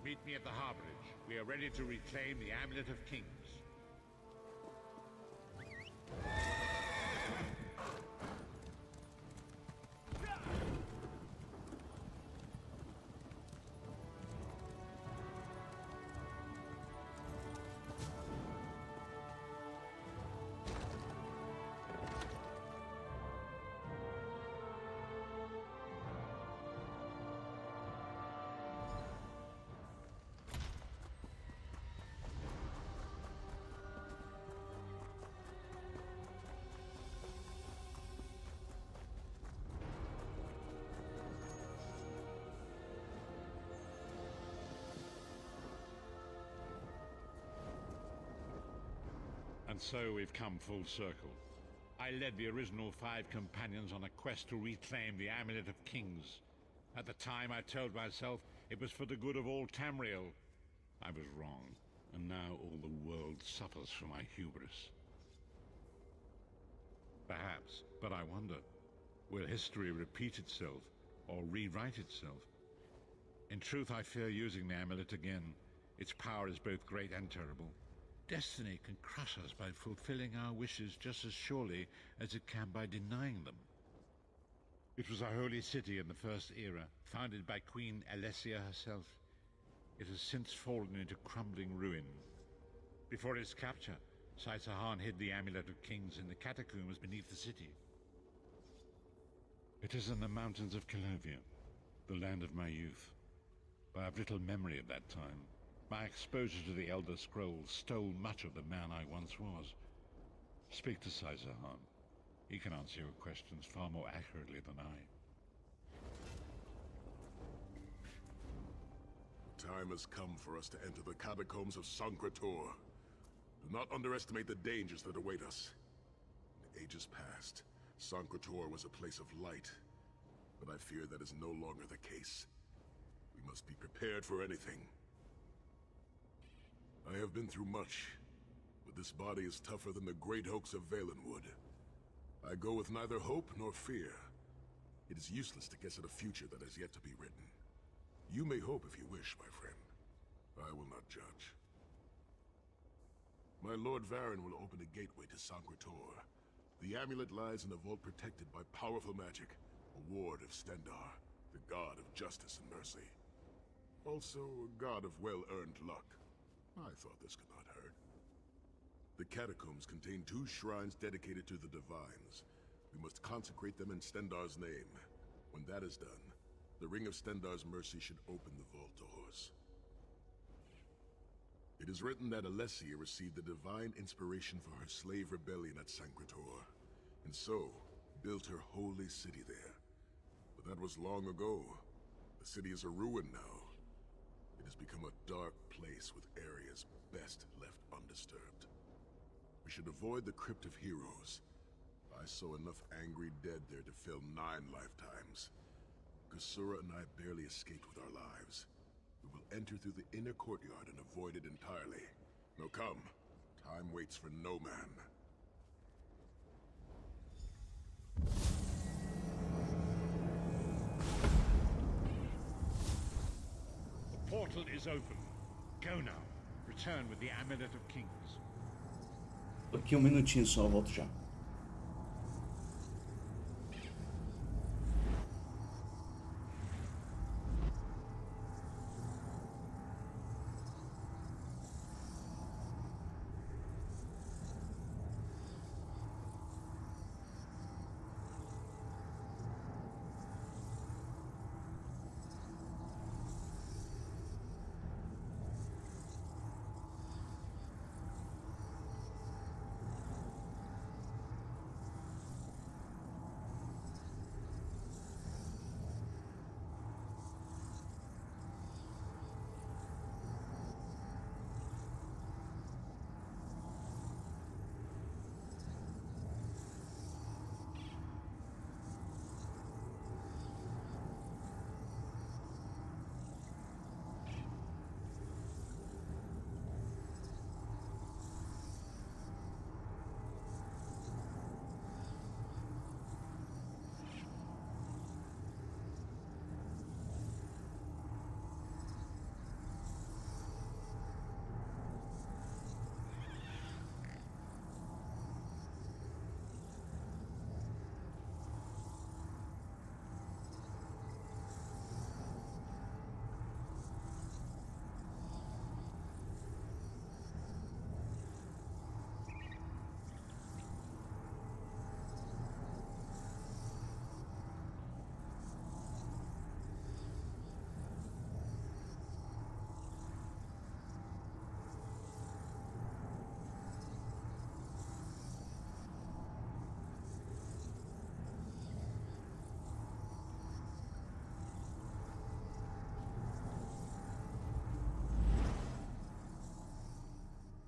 meet me at the harborage. We are ready to reclaim the Amulet of Kings. And so we've come full circle. I led the original 5 companions on a quest to reclaim the Amulet of Kings. At the time, I told myself it was for the good of all Tamriel. I was wrong, and now all the world suffers from my hubris. Perhaps, but I wonder, Will history repeat itself, or rewrite itself? In truth, I fear using the amulet again. Its power is both great and terrible. Destiny can crush us by fulfilling our wishes just as surely as it can by denying them. It was a holy city in the First Era, founded by Queen Alessia herself. It has since fallen into crumbling ruin. Before its capture, Saisa hid the Amulet of Kings in the catacombs beneath the city. It is in the mountains of Calovia, the land of my youth. But I have little memory of that time. My exposure to the Elder Scrolls stole much of the man I once was. Speak to Saisa. He can answer your questions far more accurately than I. Time has come for us to enter the catacombs of Sancretor. Do not underestimate the dangers that await us. In ages past, Sancretor was a place of light, but I fear that is no longer the case. We must be prepared for anything. I have been through much, but this body is tougher than the great oaks of Valenwood. I go with neither hope nor fear. It is useless to guess at a future that has yet to be written. You may hope if you wish, my friend. I will not judge. My Lord Varen will open a gateway to Sancretor. The amulet lies in a vault protected by powerful magic, a ward of Stendarr, the god of justice and mercy. Also, a god of well-earned luck. I thought this could not hurt. The catacombs contain 2 shrines dedicated to the divines. We must consecrate them in Stendarr's name. When that is done, the Ring of Stendarr's mercy should open the vault doors. It is written that Alessia received the divine inspiration for her slave rebellion at Sancretor, and so built her holy city there. But that was long ago. The city is a ruin now. It has become a dark place with areas best left undisturbed. We should avoid the Crypt of Heroes. I saw enough angry dead there to fill 9 lifetimes. Kasura and I barely escaped with our lives. We will enter through the inner courtyard and avoid it entirely. Now come. Time waits for no man. The portal is open. Go now. Return with the Amulet of Kings. Aqui um minutinho só, eu volto já.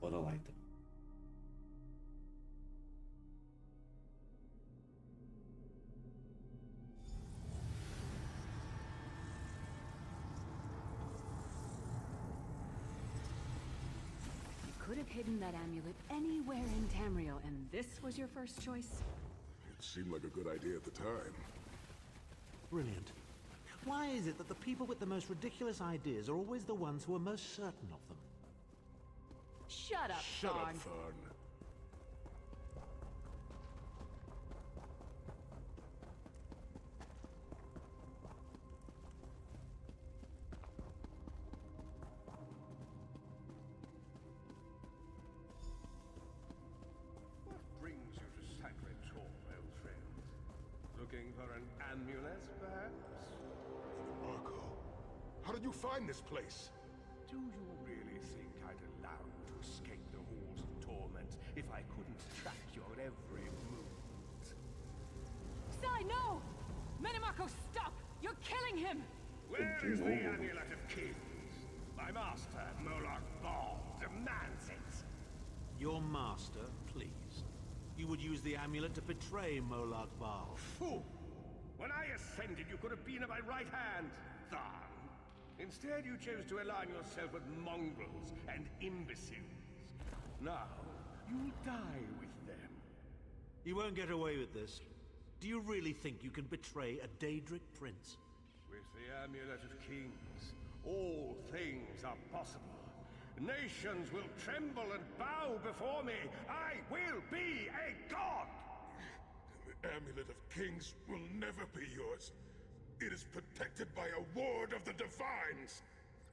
Bora lá então. You could have hidden that amulet anywhere in Tamriel, and this was your first choice? Seemed like a good idea at the time. Brilliant. Why is it that the people with the most ridiculous ideas are always the ones who are most certain of them? Shut up, Shut Thorn. up, Thorn. What brings you to Sacred Tor, old friend? Looking for an amulet, perhaps? Marco, how did you find this place? Do you really think I'd allow you to escape the halls of torment if I couldn't track your every movement? Sai, no! Metamarco, stop! You're killing him! Where is the Amulet of Kings? My master, Moloch Ball, demands it! Your master, please. You would use the amulet to betray Moloch Baal. Fool! When I ascended, you could have been at my right hand, Tharn. Instead, you chose to align yourself with mongrels and imbeciles. Now, you'll die with them. You won't get away with this. Do you really think you can betray a Daedric prince? With the Amulet of Kings, all things are possible. Nations will tremble and bow before me. I will be a god! The Amulet of Kings will never be yours. It is protected by a ward of the Divines!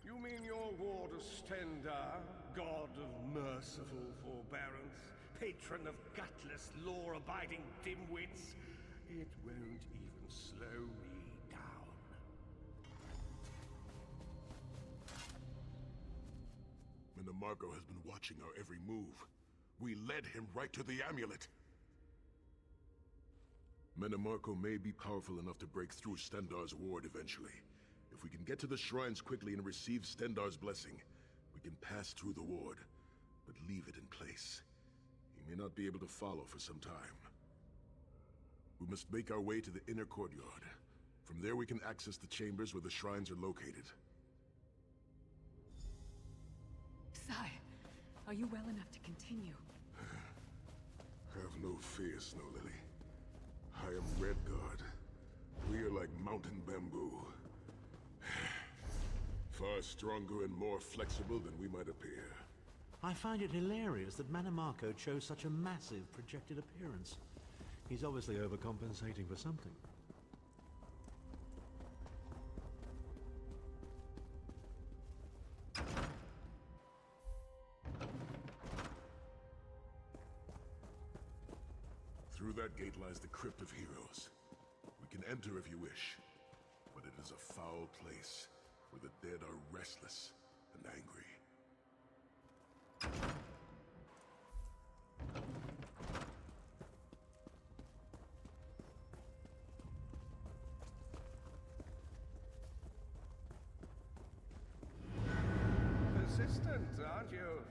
You mean your ward of Stendar, god of merciful forbearance, patron of gutless, law-abiding dimwits? It won't even slow me down. Metamarco has been watching our every move. We led him right to the amulet. Metamarco may be powerful enough to break through Stendar's ward eventually. If we can get to the shrines quickly and receive Stendar's blessing, we can pass through the ward, but leave it in place. He may not be able to follow for some time. We must make our way to the inner courtyard. From there we can access the chambers where the shrines are located. Sai, are you well enough to continue? Have no fear, Snow Lily. I am Redguard. We are like mountain bamboo. Far stronger and more flexible than we might appear. I find it hilarious that Metamarco chose such a massive projected appearance. He's obviously overcompensating for something. Through that gate lies the Crypt of Heroes. We can enter if you wish, but it is a foul place where the dead are restless and angry. Persistent, aren't you?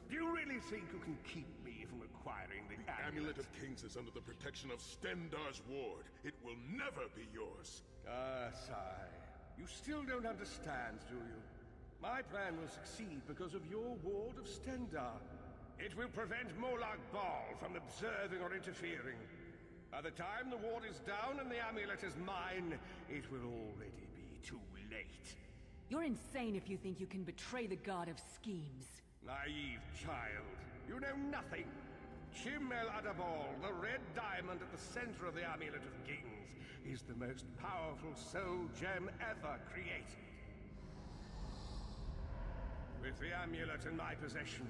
Do you really think you can keep me from acquiring the Amulet of Kings is under the protection of Stendar's ward. It will never be yours. Ah, Sai. You still don't understand, do you? My plan will succeed because of your ward of Stendar. It will prevent Moloch Ball from observing or interfering. By the time the ward is down and the amulet is mine, it will already be too late. You're insane if you think you can betray the god of schemes. Naive child. You know nothing. Chim El Adabal, the red diamond at the center of the Amulet of Kings, is the most powerful soul gem ever created. With the amulet in my possession,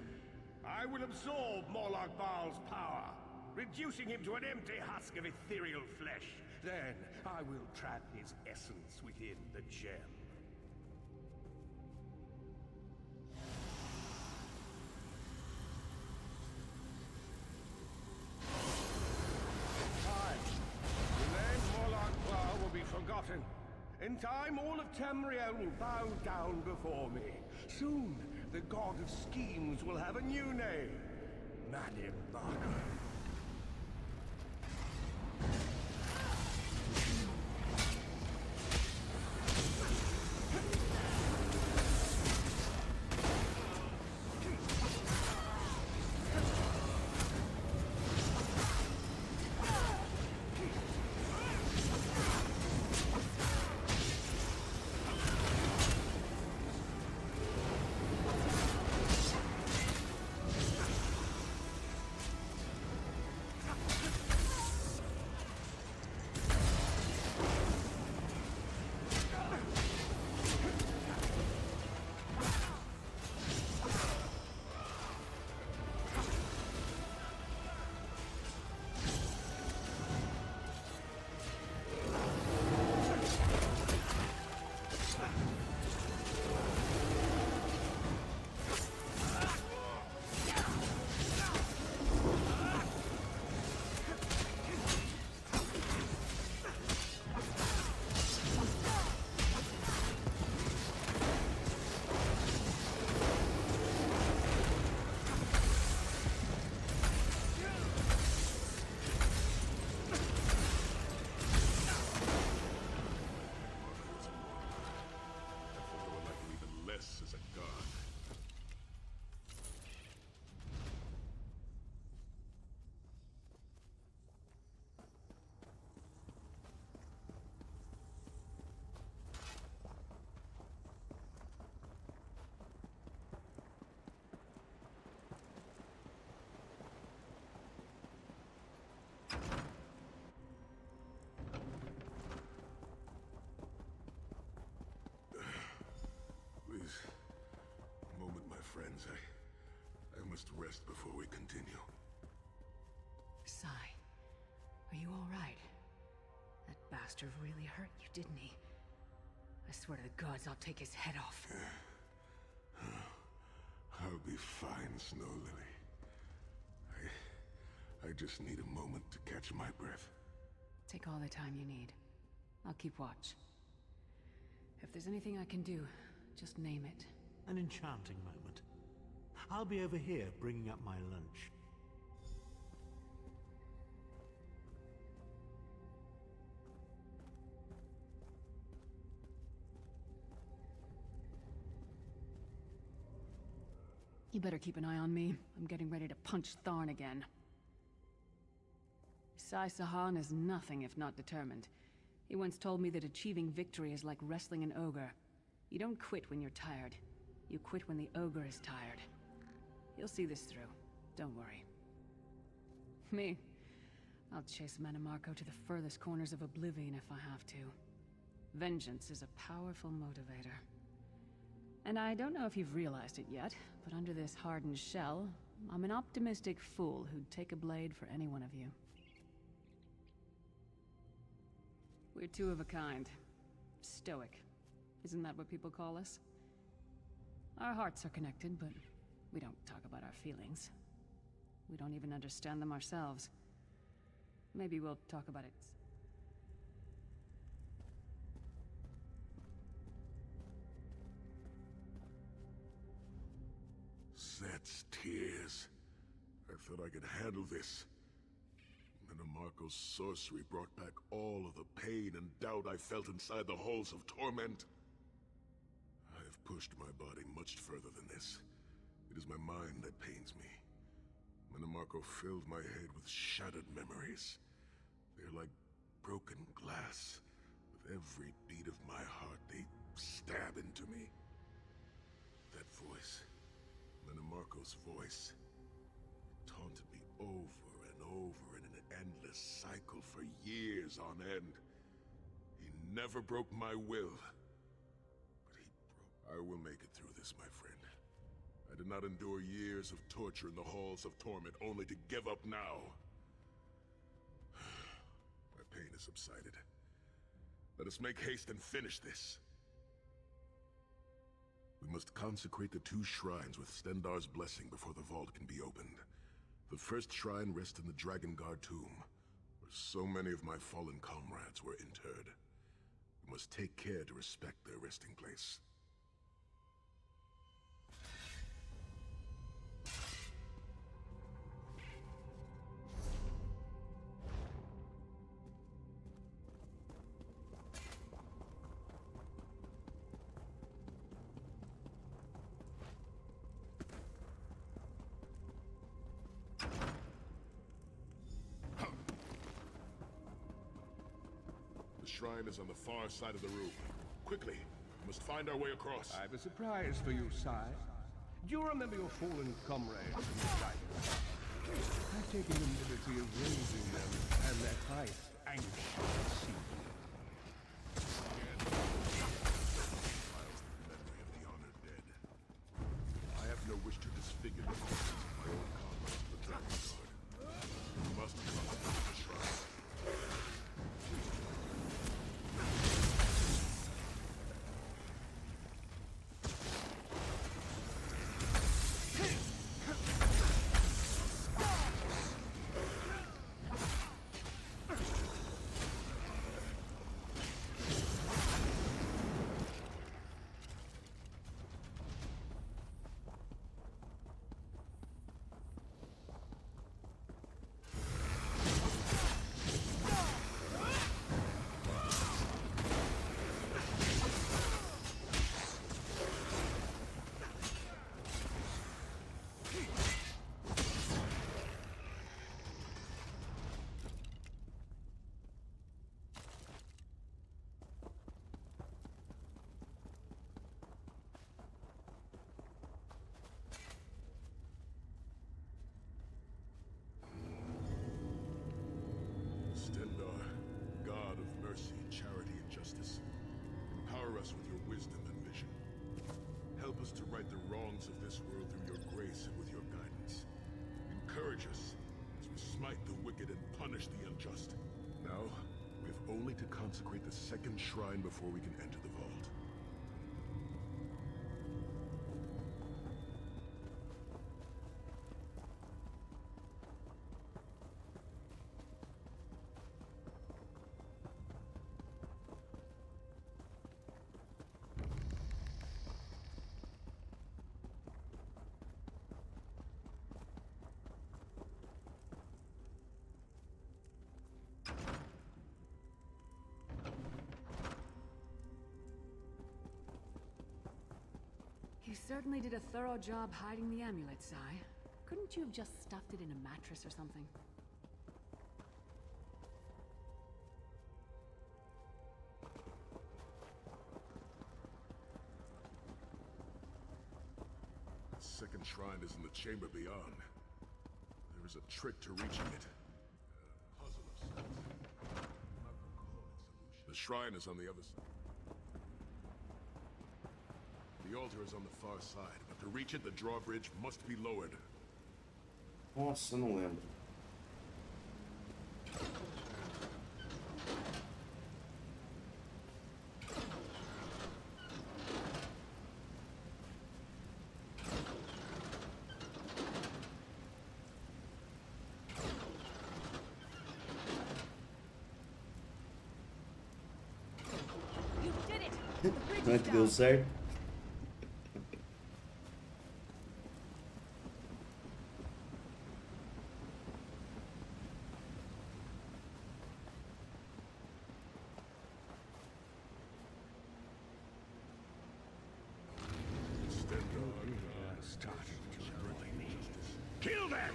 I will absorb Moloch Baal's power, reducing him to an empty husk of ethereal flesh. Then I will trap his essence within the gem. Forgotten. In time, all of Tamriel will bow down before me. Soon, the god of schemes will have a new name. Metamarco. must rest before we continue. Sai, are you all right? That bastard really hurt you, didn't he? I swear to the gods, I'll take his head off. I'll be fine, Snow Lily. I just need a moment to catch my breath. Take all the time you need. I'll keep watch. If there's anything I can do, just name it. An enchanting moment. I'll be over here bringing up my lunch. You better keep an eye on me. I'm getting ready to punch Tharn again. Sai Sahan is nothing if not determined. He once told me that achieving victory is like wrestling an ogre. You don't quit when you're tired. You quit when the ogre is tired. You'll see this through. Don't worry. Me? I'll chase Manimarco to the furthest corners of oblivion if I have to. Vengeance is a powerful motivator. And I don't know if you've realized it yet, but under this hardened shell, I'm an optimistic fool who'd take a blade for any one of you. We're two of a kind. Stoic. Isn't that what people call us? Our hearts are connected, but we don't talk about our feelings. We don't even understand them ourselves. Maybe we'll talk about it. Set's tears. I thought I could handle this. Manimarco's sorcery brought back all of the pain and doubt I felt inside the halls of torment. I have pushed my body much further than this. It is my mind that pains me. Manimarco filled my head with shattered memories. They're like broken glass. With every beat of my heart, they stab into me. That voice, Manimarco's voice, taunted me over and over in an endless cycle for years on end. He never broke my will, but he broke. I will make it through this, my friend. I did not endure years of torture in the halls of torment only to give up now. My pain has subsided. Let us make haste and finish this. We must consecrate the 2 shrines with Stendarr's blessing before the vault can be opened. The first shrine rests in the Dragon Guard tomb, where so many of my fallen comrades were interred. We must take care to respect their resting place. The shrine is on the far side of the room. Quickly, we must find our way across. I have a surprise for you, Sai. Do you remember your fallen comrades in the Dragons? I've taken the liberty of raising them and their Christ anxious to see you. Memory of the honored dead. I have no wish to disfigure the corpses of my own comrades of the Dragon Guard. We must consecrate the shrine. Stendarr, God of mercy, charity, and justice, empower us with your wisdom and vision. Help us to right the wrongs of this world through your grace and with your guidance. Nourish us as we smite the wicked and punish the unjust. Now, we have only to consecrate the second shrine before we can enter the vault. You certainly did a thorough job hiding the amulet, Sai. Couldn't you have just stuffed it in a mattress or something? The second shrine is in the chamber beyond. There is a trick to reaching it. Puzzle of sorts. The shrine is on the other side. The altar is on the far side, but to reach it, the drawbridge must be lowered. Nossa, não lembro. You did it! The bridge Não é is que deu down. certo? Kill them!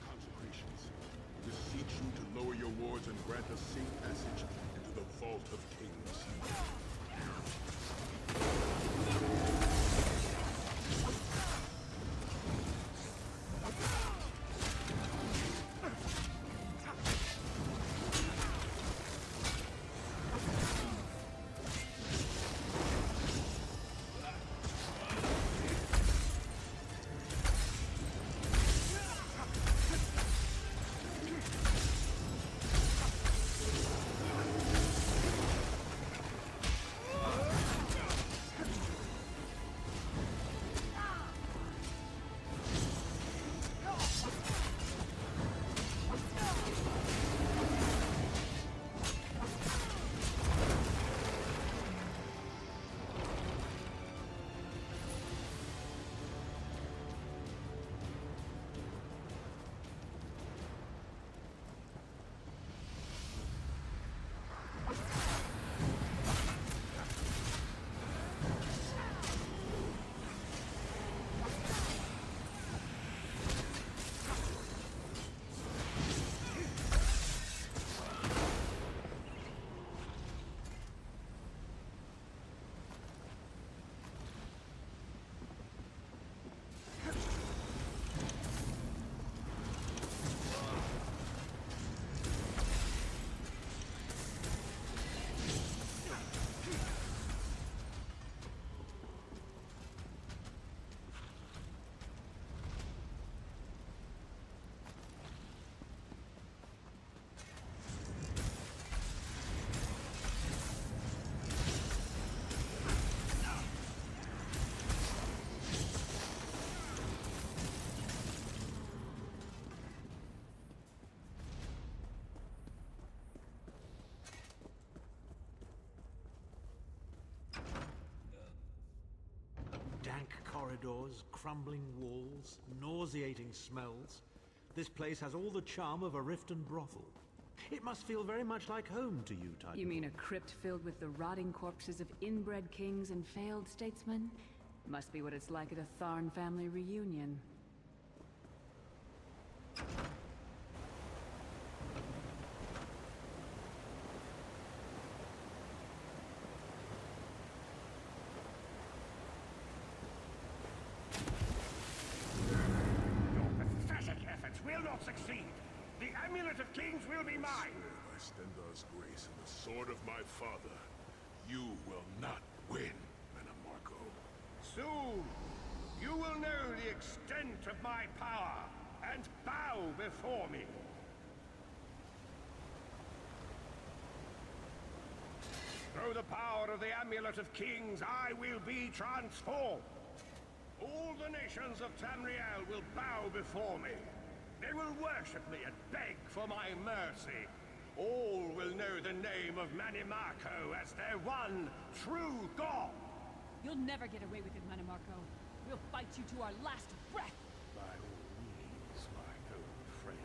Consecrations. Beseech you to lower your wards and grant us safe passage into the Vault of Kings. Dank corridors, crumbling walls, nauseating smells. This place has all the charm of a Riften brothel. It must feel very much like home to you, Titan. You mean a crypt filled with the rotting corpses of inbred kings and failed statesmen? Must be what it's like at a Tharn family reunion. Your pathetic efforts will not succeed. The Amulet of Kings will be mine. By Stendar's grace and the sword of my father, you will not win, Marco. Soon, you will know the extent of my power and bow before me. Through the power of the Amulet of Kings, I will be transformed. All the nations of Tamriel will bow before me. They will worship me and beg for my mercy. All will know the name of Manimarco as their one true god. You'll never get away with it, Manimarco. We'll fight you to our last breath. By all means, my old friend.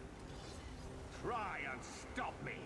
Try and stop me.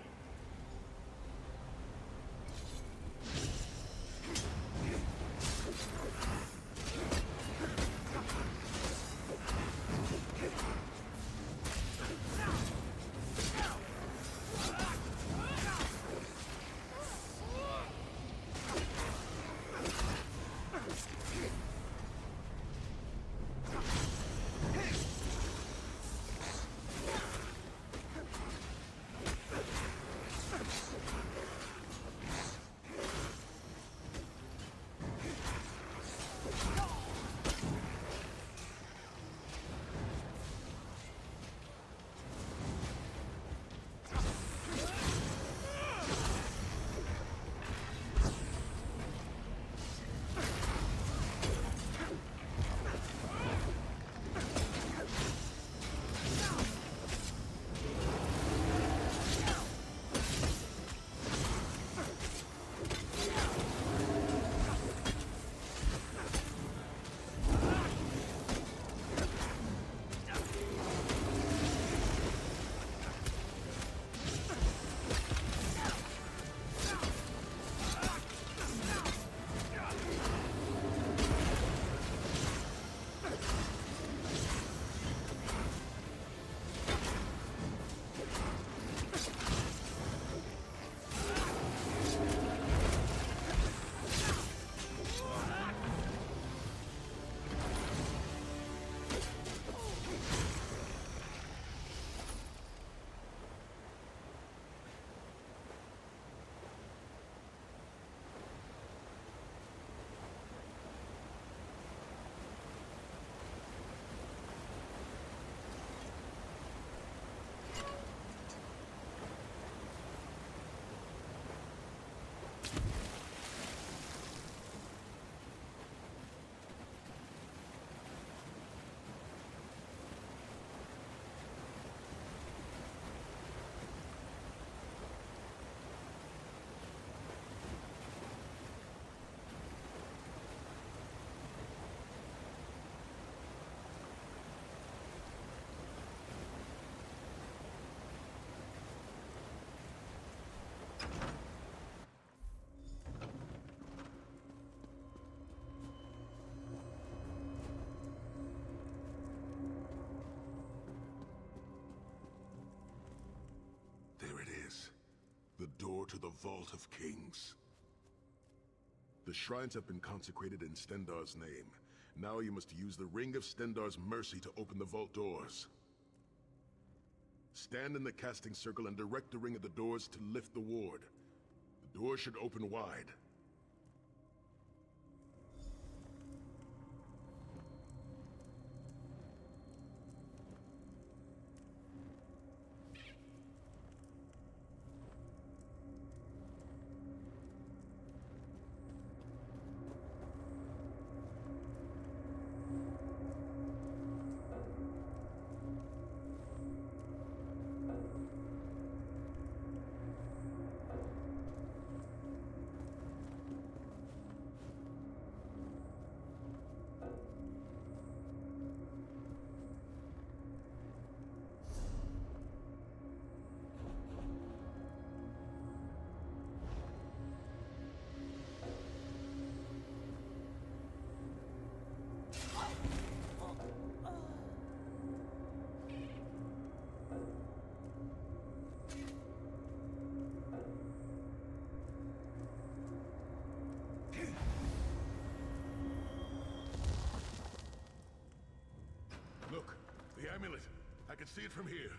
The door to the Vault of Kings. The shrines have been consecrated in Stendarr's name. Now you must use the Ring of Stendarr's mercy to open the vault doors. Stand in the casting circle and direct the ring at the doors to lift the ward. The door should open wide. Look, the amulet. I can see it from here.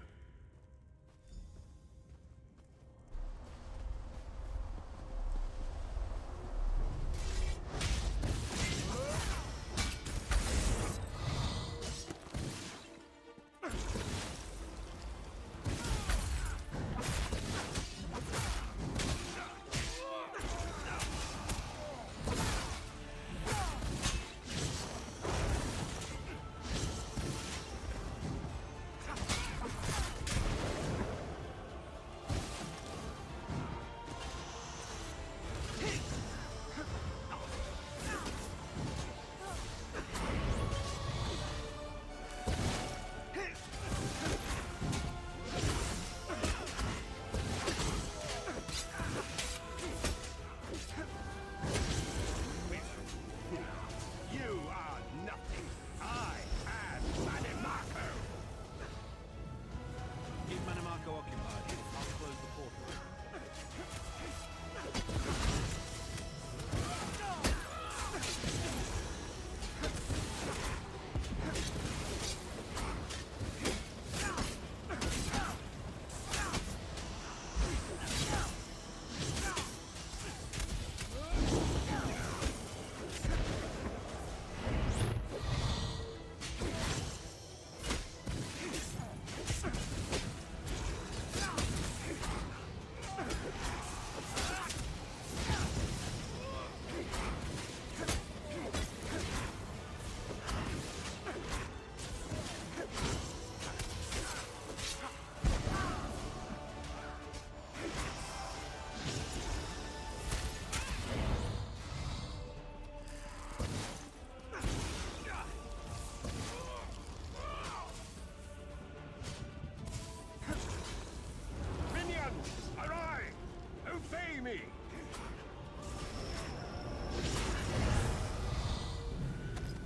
me!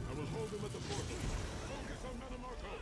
I will hold him at the portal. Focus on Manamarco.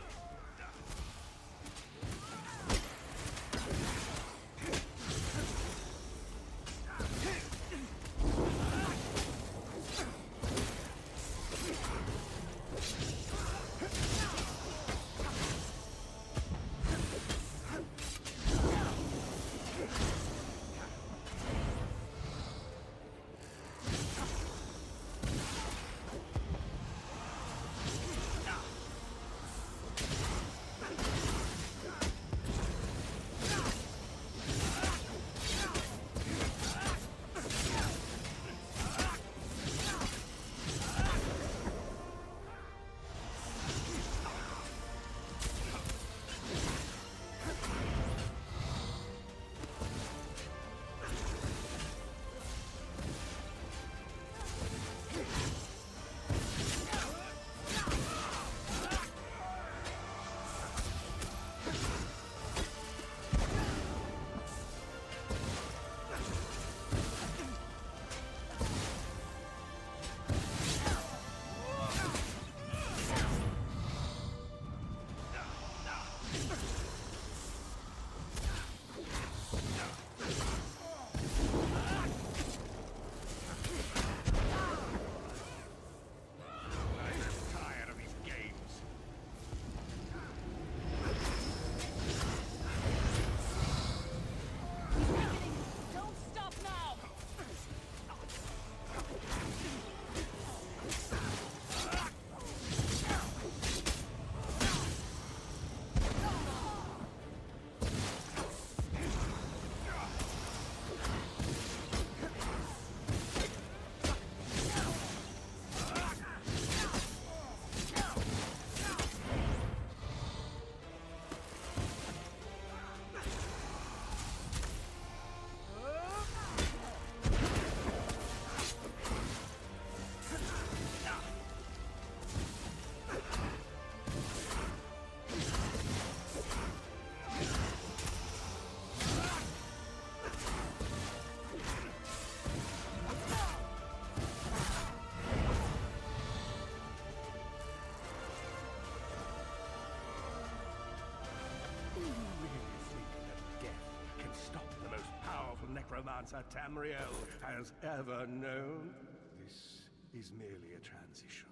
Necromancer Tamriel has ever known. This is merely a transition.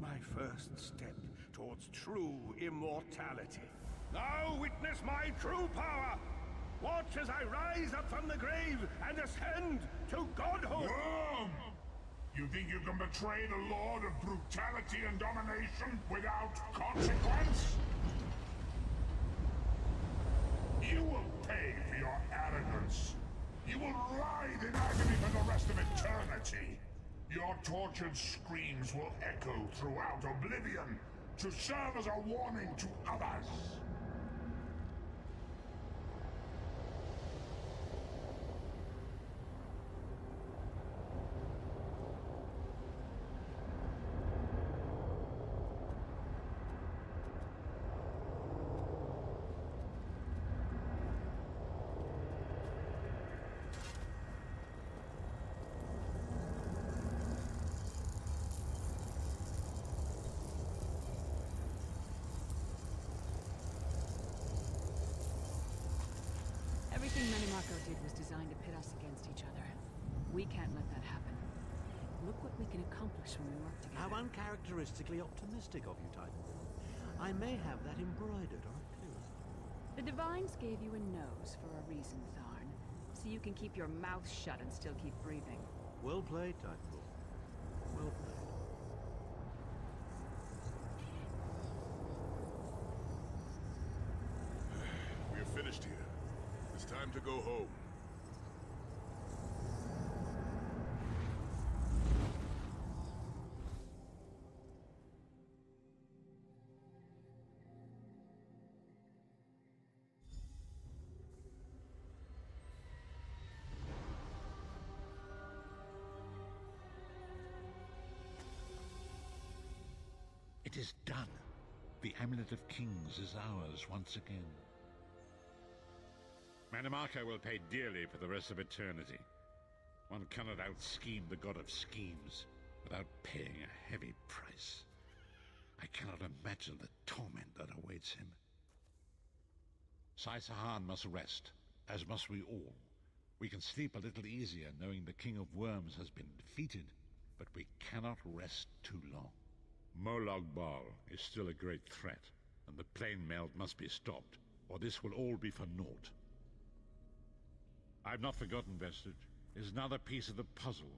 My first step towards true immortality. Now witness my true power! Watch as I rise up from the grave and ascend to godhood! Worm! You think you can betray the Lord of brutality and domination without consequence? You will pay for your arrogance. You will writhe in agony for the rest of eternity. Your tortured screams will echo throughout oblivion to serve as a warning to others. Everything Manamarco did was designed to pit us against each other. We can't let that happen. Look what we can accomplish when we work together. How uncharacteristically optimistic of you, Titanfall. I may have that embroidered on a pillar. The Divines gave you a nose for a reason, Tharn. So you can keep your mouth shut and still keep breathing. Well played, Titanfall. Well played. We're finished here. It's time to go home. It is done. The Amulet of Kings is ours once again. Manamarco will pay dearly for the rest of eternity. One cannot out-scheme the god of schemes without paying a heavy price. I cannot imagine the torment that awaits him. Saisa must rest, as must we all. We can sleep a little easier knowing the King of Worms has been defeated, but we cannot rest too long. Molag Bal is still a great threat, and the plane melt must be stopped, or this will all be for naught. I've not forgotten Vestige. It is another piece of the puzzle,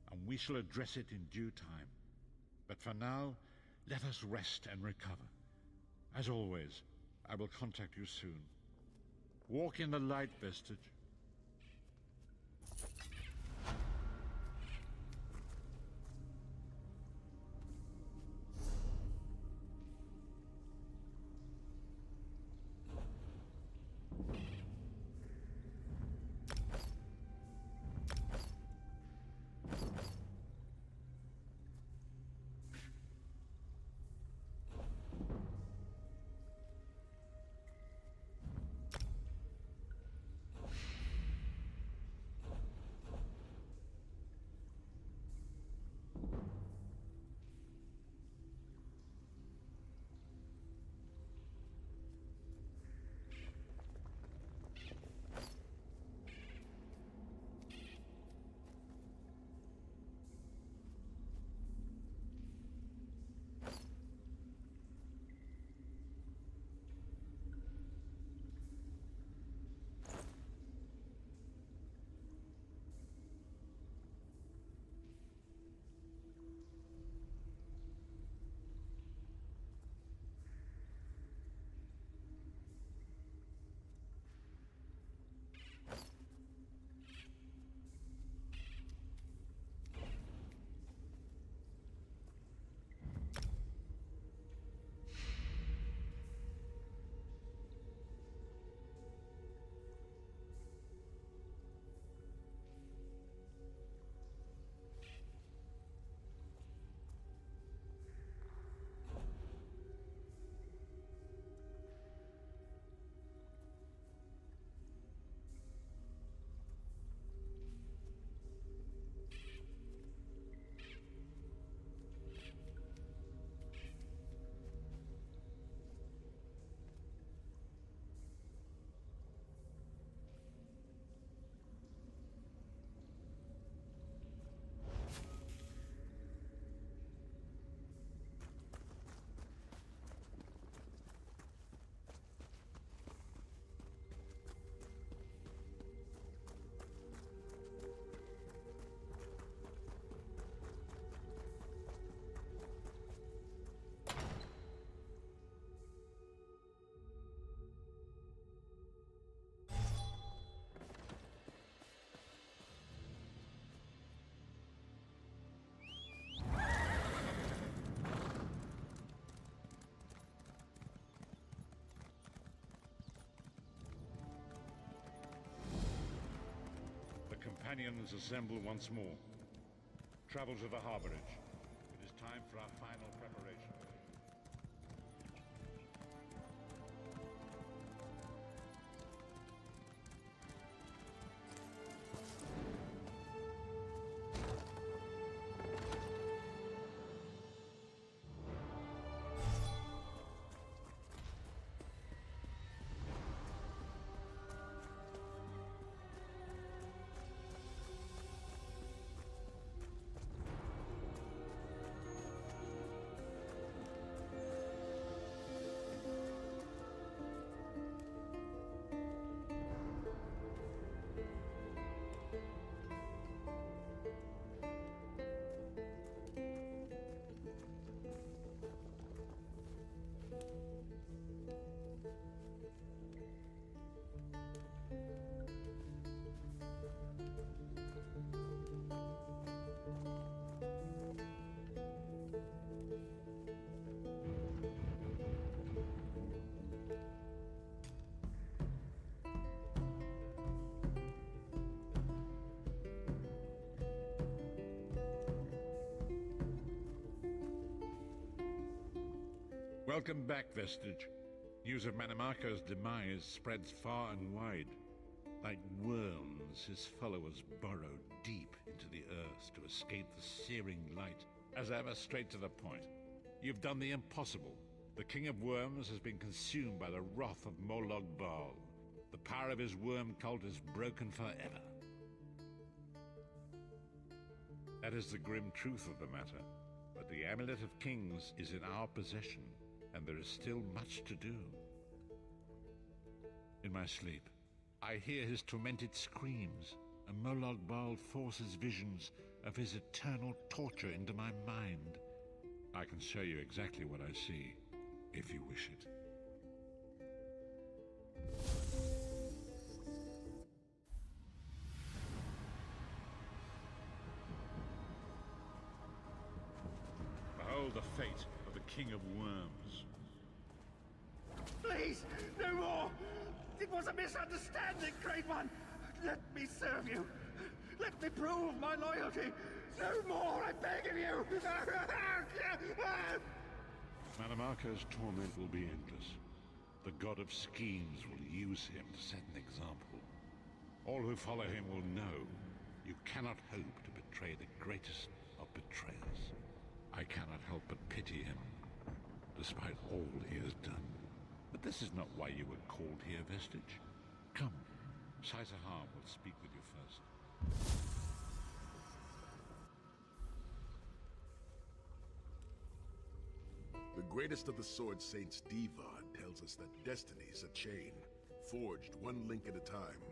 and we shall address it in due time. But for now, let us rest and recover. As always, I will contact you soon. Walk in the light, Vestige. Companions assemble once more. Travel to the harborage. It is time for our final preparation. Welcome back, Vestige. News of Manimarco's demise spreads far and wide. Like worms years, his followers burrowed deep into the earth to escape the searing light. As ever, straight to the point. You've done the impossible. The King of Worms has been consumed by the wrath of Molag Bal. The power of his worm cult is broken forever. That is the grim truth of the matter. But the Amulet of Kings is in our possession, and there is still much to do. In my sleep, I hear his tormented screams, and Molag Bal forces visions of his eternal torture into my mind. I can show you exactly what I see, if you wish it. Behold the fate of the King of Worms. Please, no more! It was a misunderstanding, Great One! Let me serve you! Let me prove my loyalty! No more, I beg of you! Manimarco's torment will be endless. The god of schemes will use him to set an example. All who follow him will know you cannot hope to betray the greatest of betrayers. I cannot help but pity him, despite all he has done. But this is not why you were called here, Vestige. Come, Saisa will speak with you first. The greatest of the Sword Saints, Divad, tells us that destiny is a chain, forged one link at a time.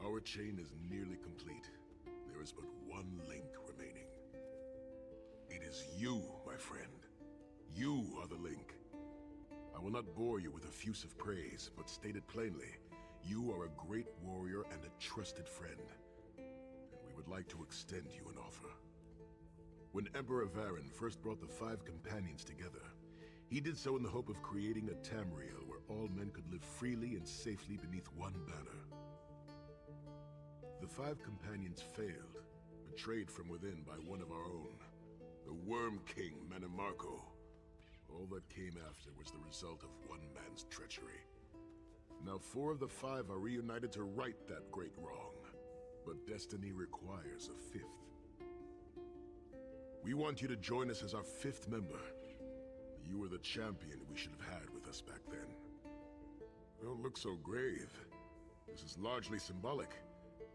Our chain is nearly complete. There is but one link remaining. It is you, my friend. You are the link. I will not bore you with effusive praise, but state it plainly. You are a great warrior and a trusted friend. And we would like to extend you an offer. When Emperor Varen first brought the 5 companions together, he did so in the hope of creating a Tamriel where all men could live freely and safely beneath one banner. The 5 companions failed, betrayed from within by one of our own, the Worm King, Manimarco. All that came after was the result of one man's treachery. Now 4 of the 5 are reunited to right that great wrong, but destiny requires a 5th. We want you to join us as our 5th member. You were the champion we should have had with us back then. Don't look so grave. This is largely symbolic,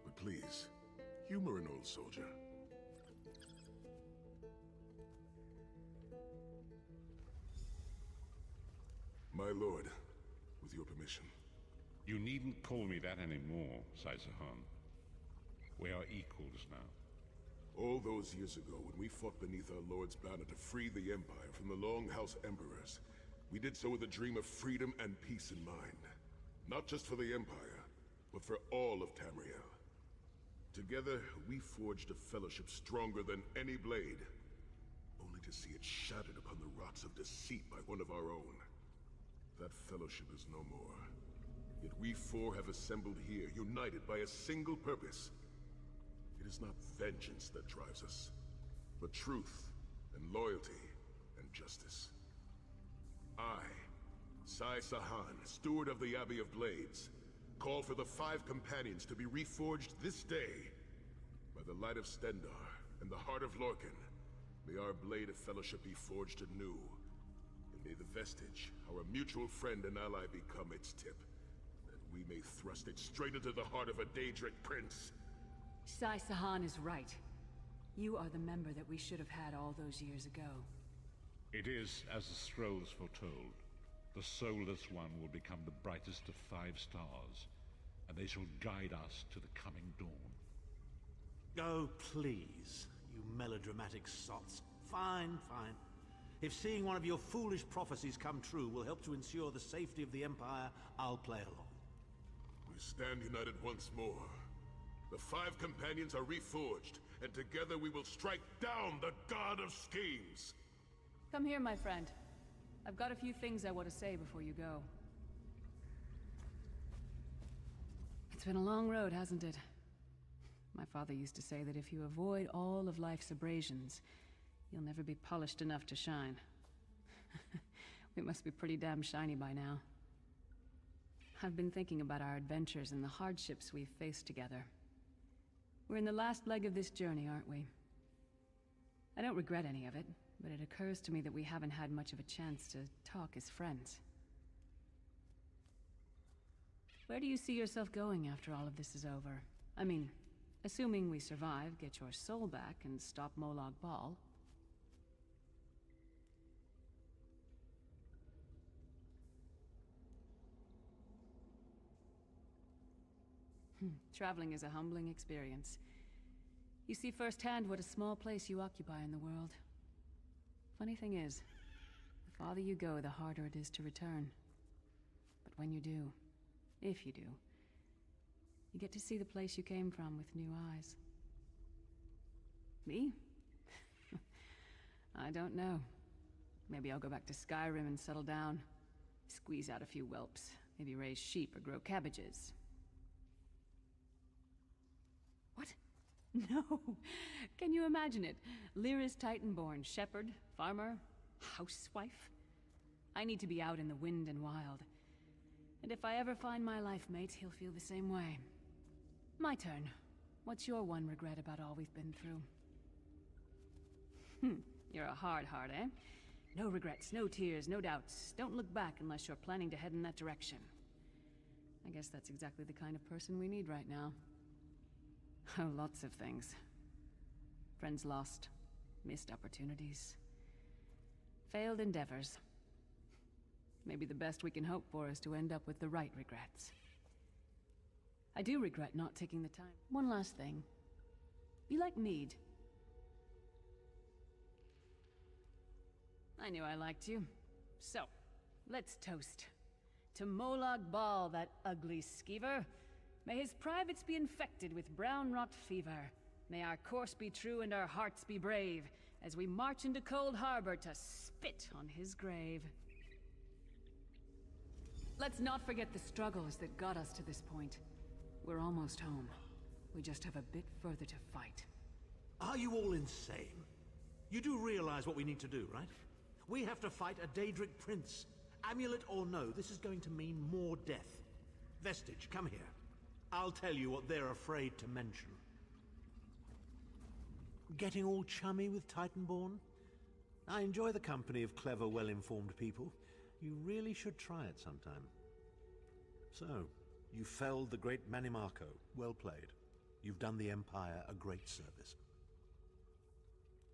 but please, humor an old soldier. My lord, with your permission. You needn't call me that anymore, Saisa. We are equals now. All those years ago, when we fought beneath our Lord's banner to free the Empire from the Longhouse Emperors, we did so with a dream of freedom and peace in mind. Not just for the Empire, but for all of Tamriel. Together, we forged a fellowship stronger than any blade, only to see it shattered upon the rocks of deceit by one of our own. That fellowship is no more. Yet we 4 have assembled here, united by a single purpose. It is not vengeance that drives us, but truth and loyalty and justice. I, Saisa, steward of the Abbey of Blades, call for the 5 companions to be reforged this day. By the light of Stendarr and the heart of Lorcan, may our blade of fellowship be forged anew. And may the Vestige, our mutual friend and ally, become its tip. That we may thrust it straight into the heart of a Daedric prince. Saisa is right. You are the member that we should have had all those years ago. It is as the scrolls foretold. The soulless one will become the brightest of 5 stars, and they shall guide us to the coming dawn. Oh, please, you melodramatic sots. Fine, fine. If seeing one of your foolish prophecies come true will help to ensure the safety of the Empire, I'll play along. We stand united once more. The 5 companions are reforged, and together we will strike down the God of Schemes! Come here, my friend. I've got a few things I want to say before you go. It's been a long road, hasn't it? My father used to say that if you avoid all of life's abrasions, you'll never be polished enough to shine. We must be pretty damn shiny by now. I've been thinking about our adventures and the hardships we've faced together. We're in the last leg of this journey, aren't we? I don't regret any of it, but it occurs to me that we haven't had much of a chance to talk as friends. Where do you see yourself going after all of this is over? I mean, assuming we survive, get your soul back, and stop Molag Bal. Traveling is a humbling experience. You see firsthand what a small place you occupy in the world. Funny thing is, the farther you go, the harder it is to return. But when you do, if you do, you get to see the place you came from with new eyes. Me? I don't know. Maybe I'll go back to Skyrim and settle down. Squeeze out a few whelps. Maybe raise sheep or grow cabbages. What? No! Can you imagine it? Lyra's Titanborn, shepherd, farmer, housewife? I need to be out in the wind and wild. And if I ever find my life mate, he'll feel the same way. My turn. What's your one regret about all we've been through? You're a hard heart, eh? No regrets, no tears, no doubts. Don't look back unless you're planning to head in that direction. I guess that's exactly the kind of person we need right now. Oh, lots of things. Friends lost, missed opportunities, failed endeavors. Maybe the best we can hope for is to end up with the right regrets. I do regret not taking the time. One last thing. You like mead? I knew I liked you. So, let's toast. To Molag Bal, that ugly skeever. May his privates be infected with brown rot fever. May our course be true and our hearts be brave, as we march into Cold Harbor to spit on his grave. Let's not forget the struggles that got us to this point. We're almost home. We just have a bit further to fight. Are you all insane? You do realize what we need to do, right? We have to fight a Daedric prince. Amulet or no, this is going to mean more death. Vestige, come here. I'll tell you what they're afraid to mention. Getting all chummy with Titanborn? I enjoy the company of clever, well-informed people. You really should try it sometime. So, you felled the great Manimarco. Well played. You've done the Empire a great service.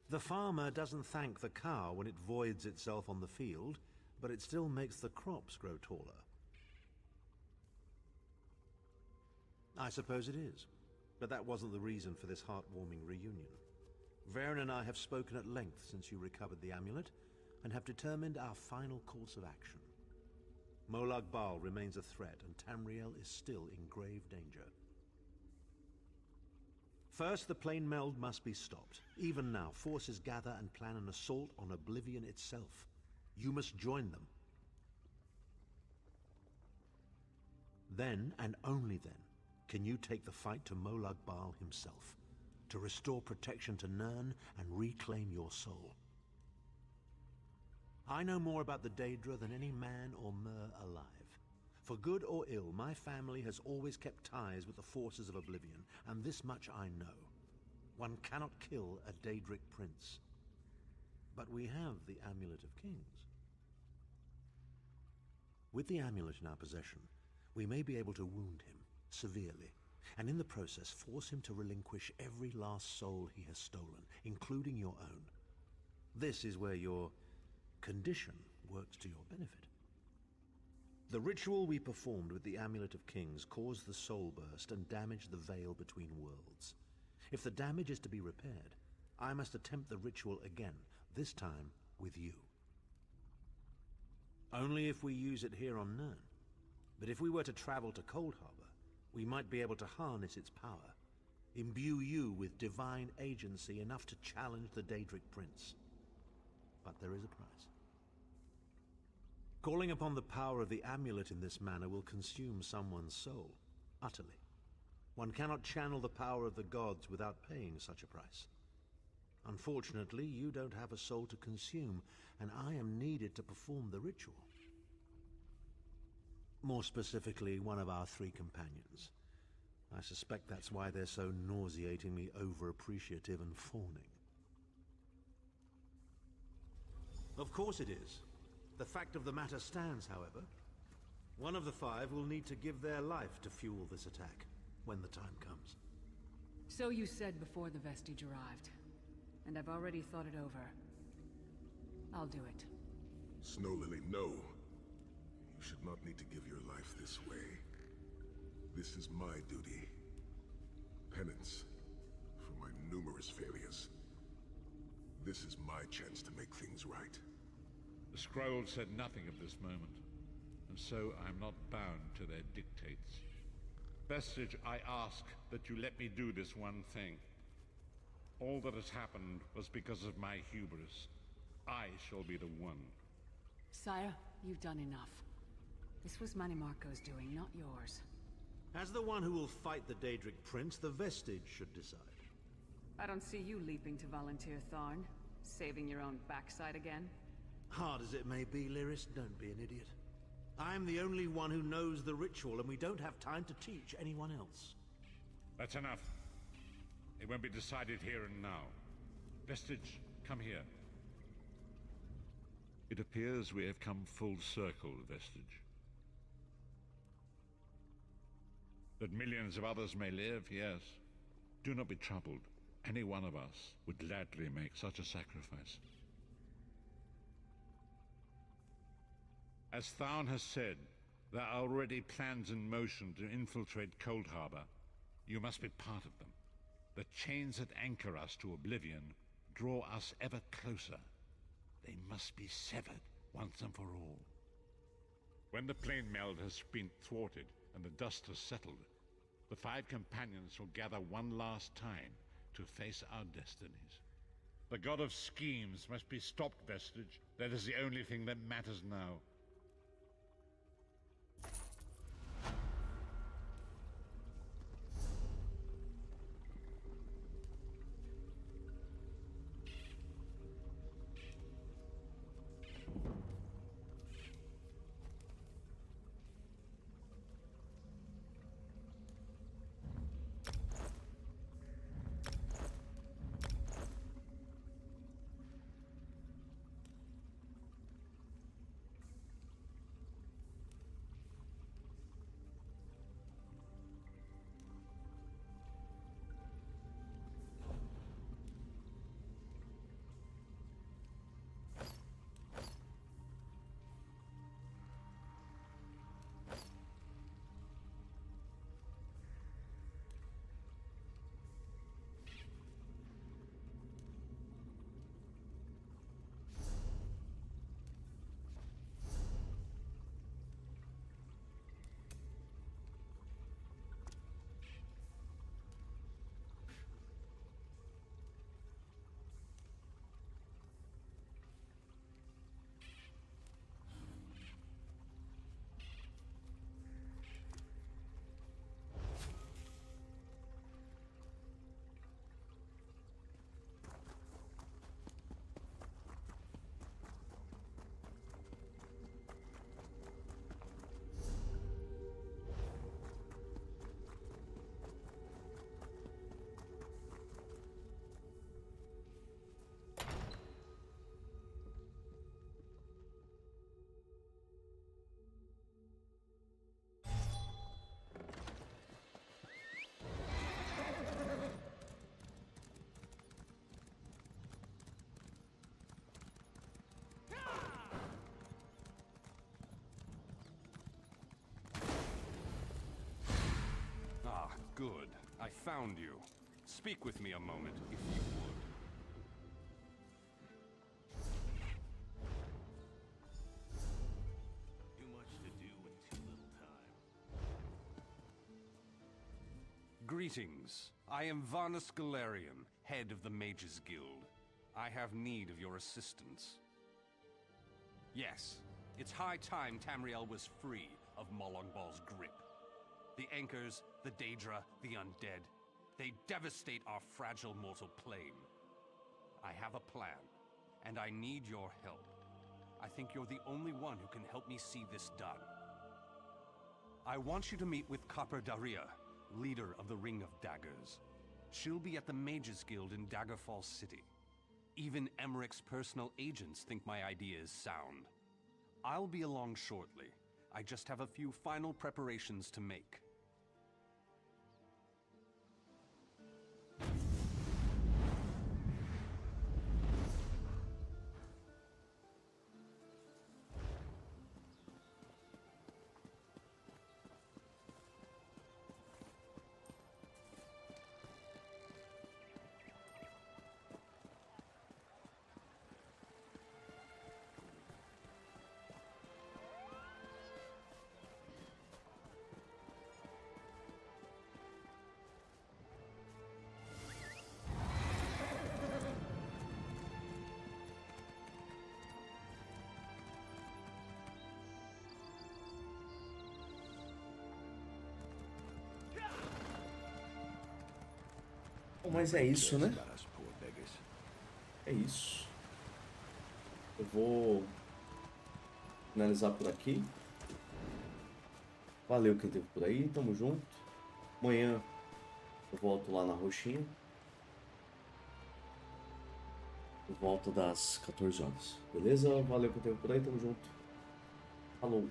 The farmer doesn't thank the cow when it voids itself on the field, but it still makes the crops grow taller. I suppose it is, but that wasn't the reason for this heartwarming reunion. Varen and I have spoken at length since you recovered the amulet, and have determined our final course of action. Molag Bal remains a threat, and Tamriel is still in grave danger. First, the plane meld must be stopped. Even now, forces gather and plan an assault on Oblivion itself. You must join them. Then, and only then, can you take the fight to Molag Bal himself, to restore protection to Nirn and reclaim your soul. I know more about the Daedra than any man or mer alive. For good or ill, my family has always kept ties with the forces of Oblivion, and this much I know. One cannot kill a Daedric prince. But we have the Amulet of Kings. With the amulet in our possession, we may be able to wound him severely, and in the process force him to relinquish every last soul he has stolen, including your own. This is where your condition works to your benefit. The ritual we performed with the Amulet of Kings caused the soul burst and damaged the veil between worlds. If the damage is to be repaired, I must attempt the ritual again, this time with you. Only if we use it here on Nirn. But if we were to travel to Cold Harbor, we might be able to harness its power, imbue you with divine agency enough to challenge the Daedric Prince. But there is a price. Calling upon the power of the amulet in this manner will consume someone's soul, utterly. One cannot channel the power of the gods without paying such a price. Unfortunately, you don't have a soul to consume, and I am needed to perform the ritual. More specifically, one of our 3 companions. I suspect that's why they're so nauseatingly over-appreciative and fawning. Of course it is. The fact of the matter stands, however. One of the 5 will need to give their life to fuel this attack, when the time comes. So you said before the vestige arrived, and I've already thought it over. I'll do it. Snow Lily, no. You should not need to give your life this way. This is my duty. Penance for my numerous failures. This is my chance to make things right. The scrolls said nothing of this moment, and so I'm not bound to their dictates. Vestige, I ask that you let me do this one thing. All that has happened was because of my hubris. I shall be the one. Sire, you've done enough. This was Manimarco's doing, not yours. As the one who will fight the Daedric Prince, the Vestige should decide. I don't see you leaping to volunteer, Tharn. Saving your own backside again. Hard as it may be, Lyris, don't be an idiot. I'm the only one who knows the ritual, and we don't have time to teach anyone else. That's enough. It won't be decided here and now. Vestige, come here. It appears we have come full circle, Vestige. That millions of others may live, yes. Do not be troubled. Any one of us would gladly make such a sacrifice. As Tharn has said, there are already plans in motion to infiltrate Cold Harbor. You must be part of them. The chains that anchor us to oblivion draw us ever closer. They must be severed once and for all. When the plane meld has been thwarted and the dust has settled, the 5 companions will gather one last time to face our destinies. The god of schemes must be stopped, Vestige. That is the only thing that matters now. Good. I found you. Speak with me a moment, if you would. Too much to do with too little time. Greetings. I am Varnus Galarian, head of the Mages Guild. I have need of your assistance. Yes, it's high time Tamriel was free of Molongbal's grip. The Anchors, the Daedra, the Undead, they devastate our fragile mortal plane. I have a plan, and I need your help. I think you're the only one who can help me see this done. I want you to meet with Copper Daria, leader of the Ring of Daggers. She'll be at the Mages Guild in Daggerfall City. Even Emmerich's personal agents think my idea is sound. I'll be along shortly. I just have a few final preparations to make. Mas é isso, né? É isso. Eu vou finalizar por aqui. Valeu quem esteve por aí, tamo junto. Amanhã eu volto lá na roxinha. Eu volto das 14 horas. Beleza? Valeu quem esteve por aí, tamo junto. Falou.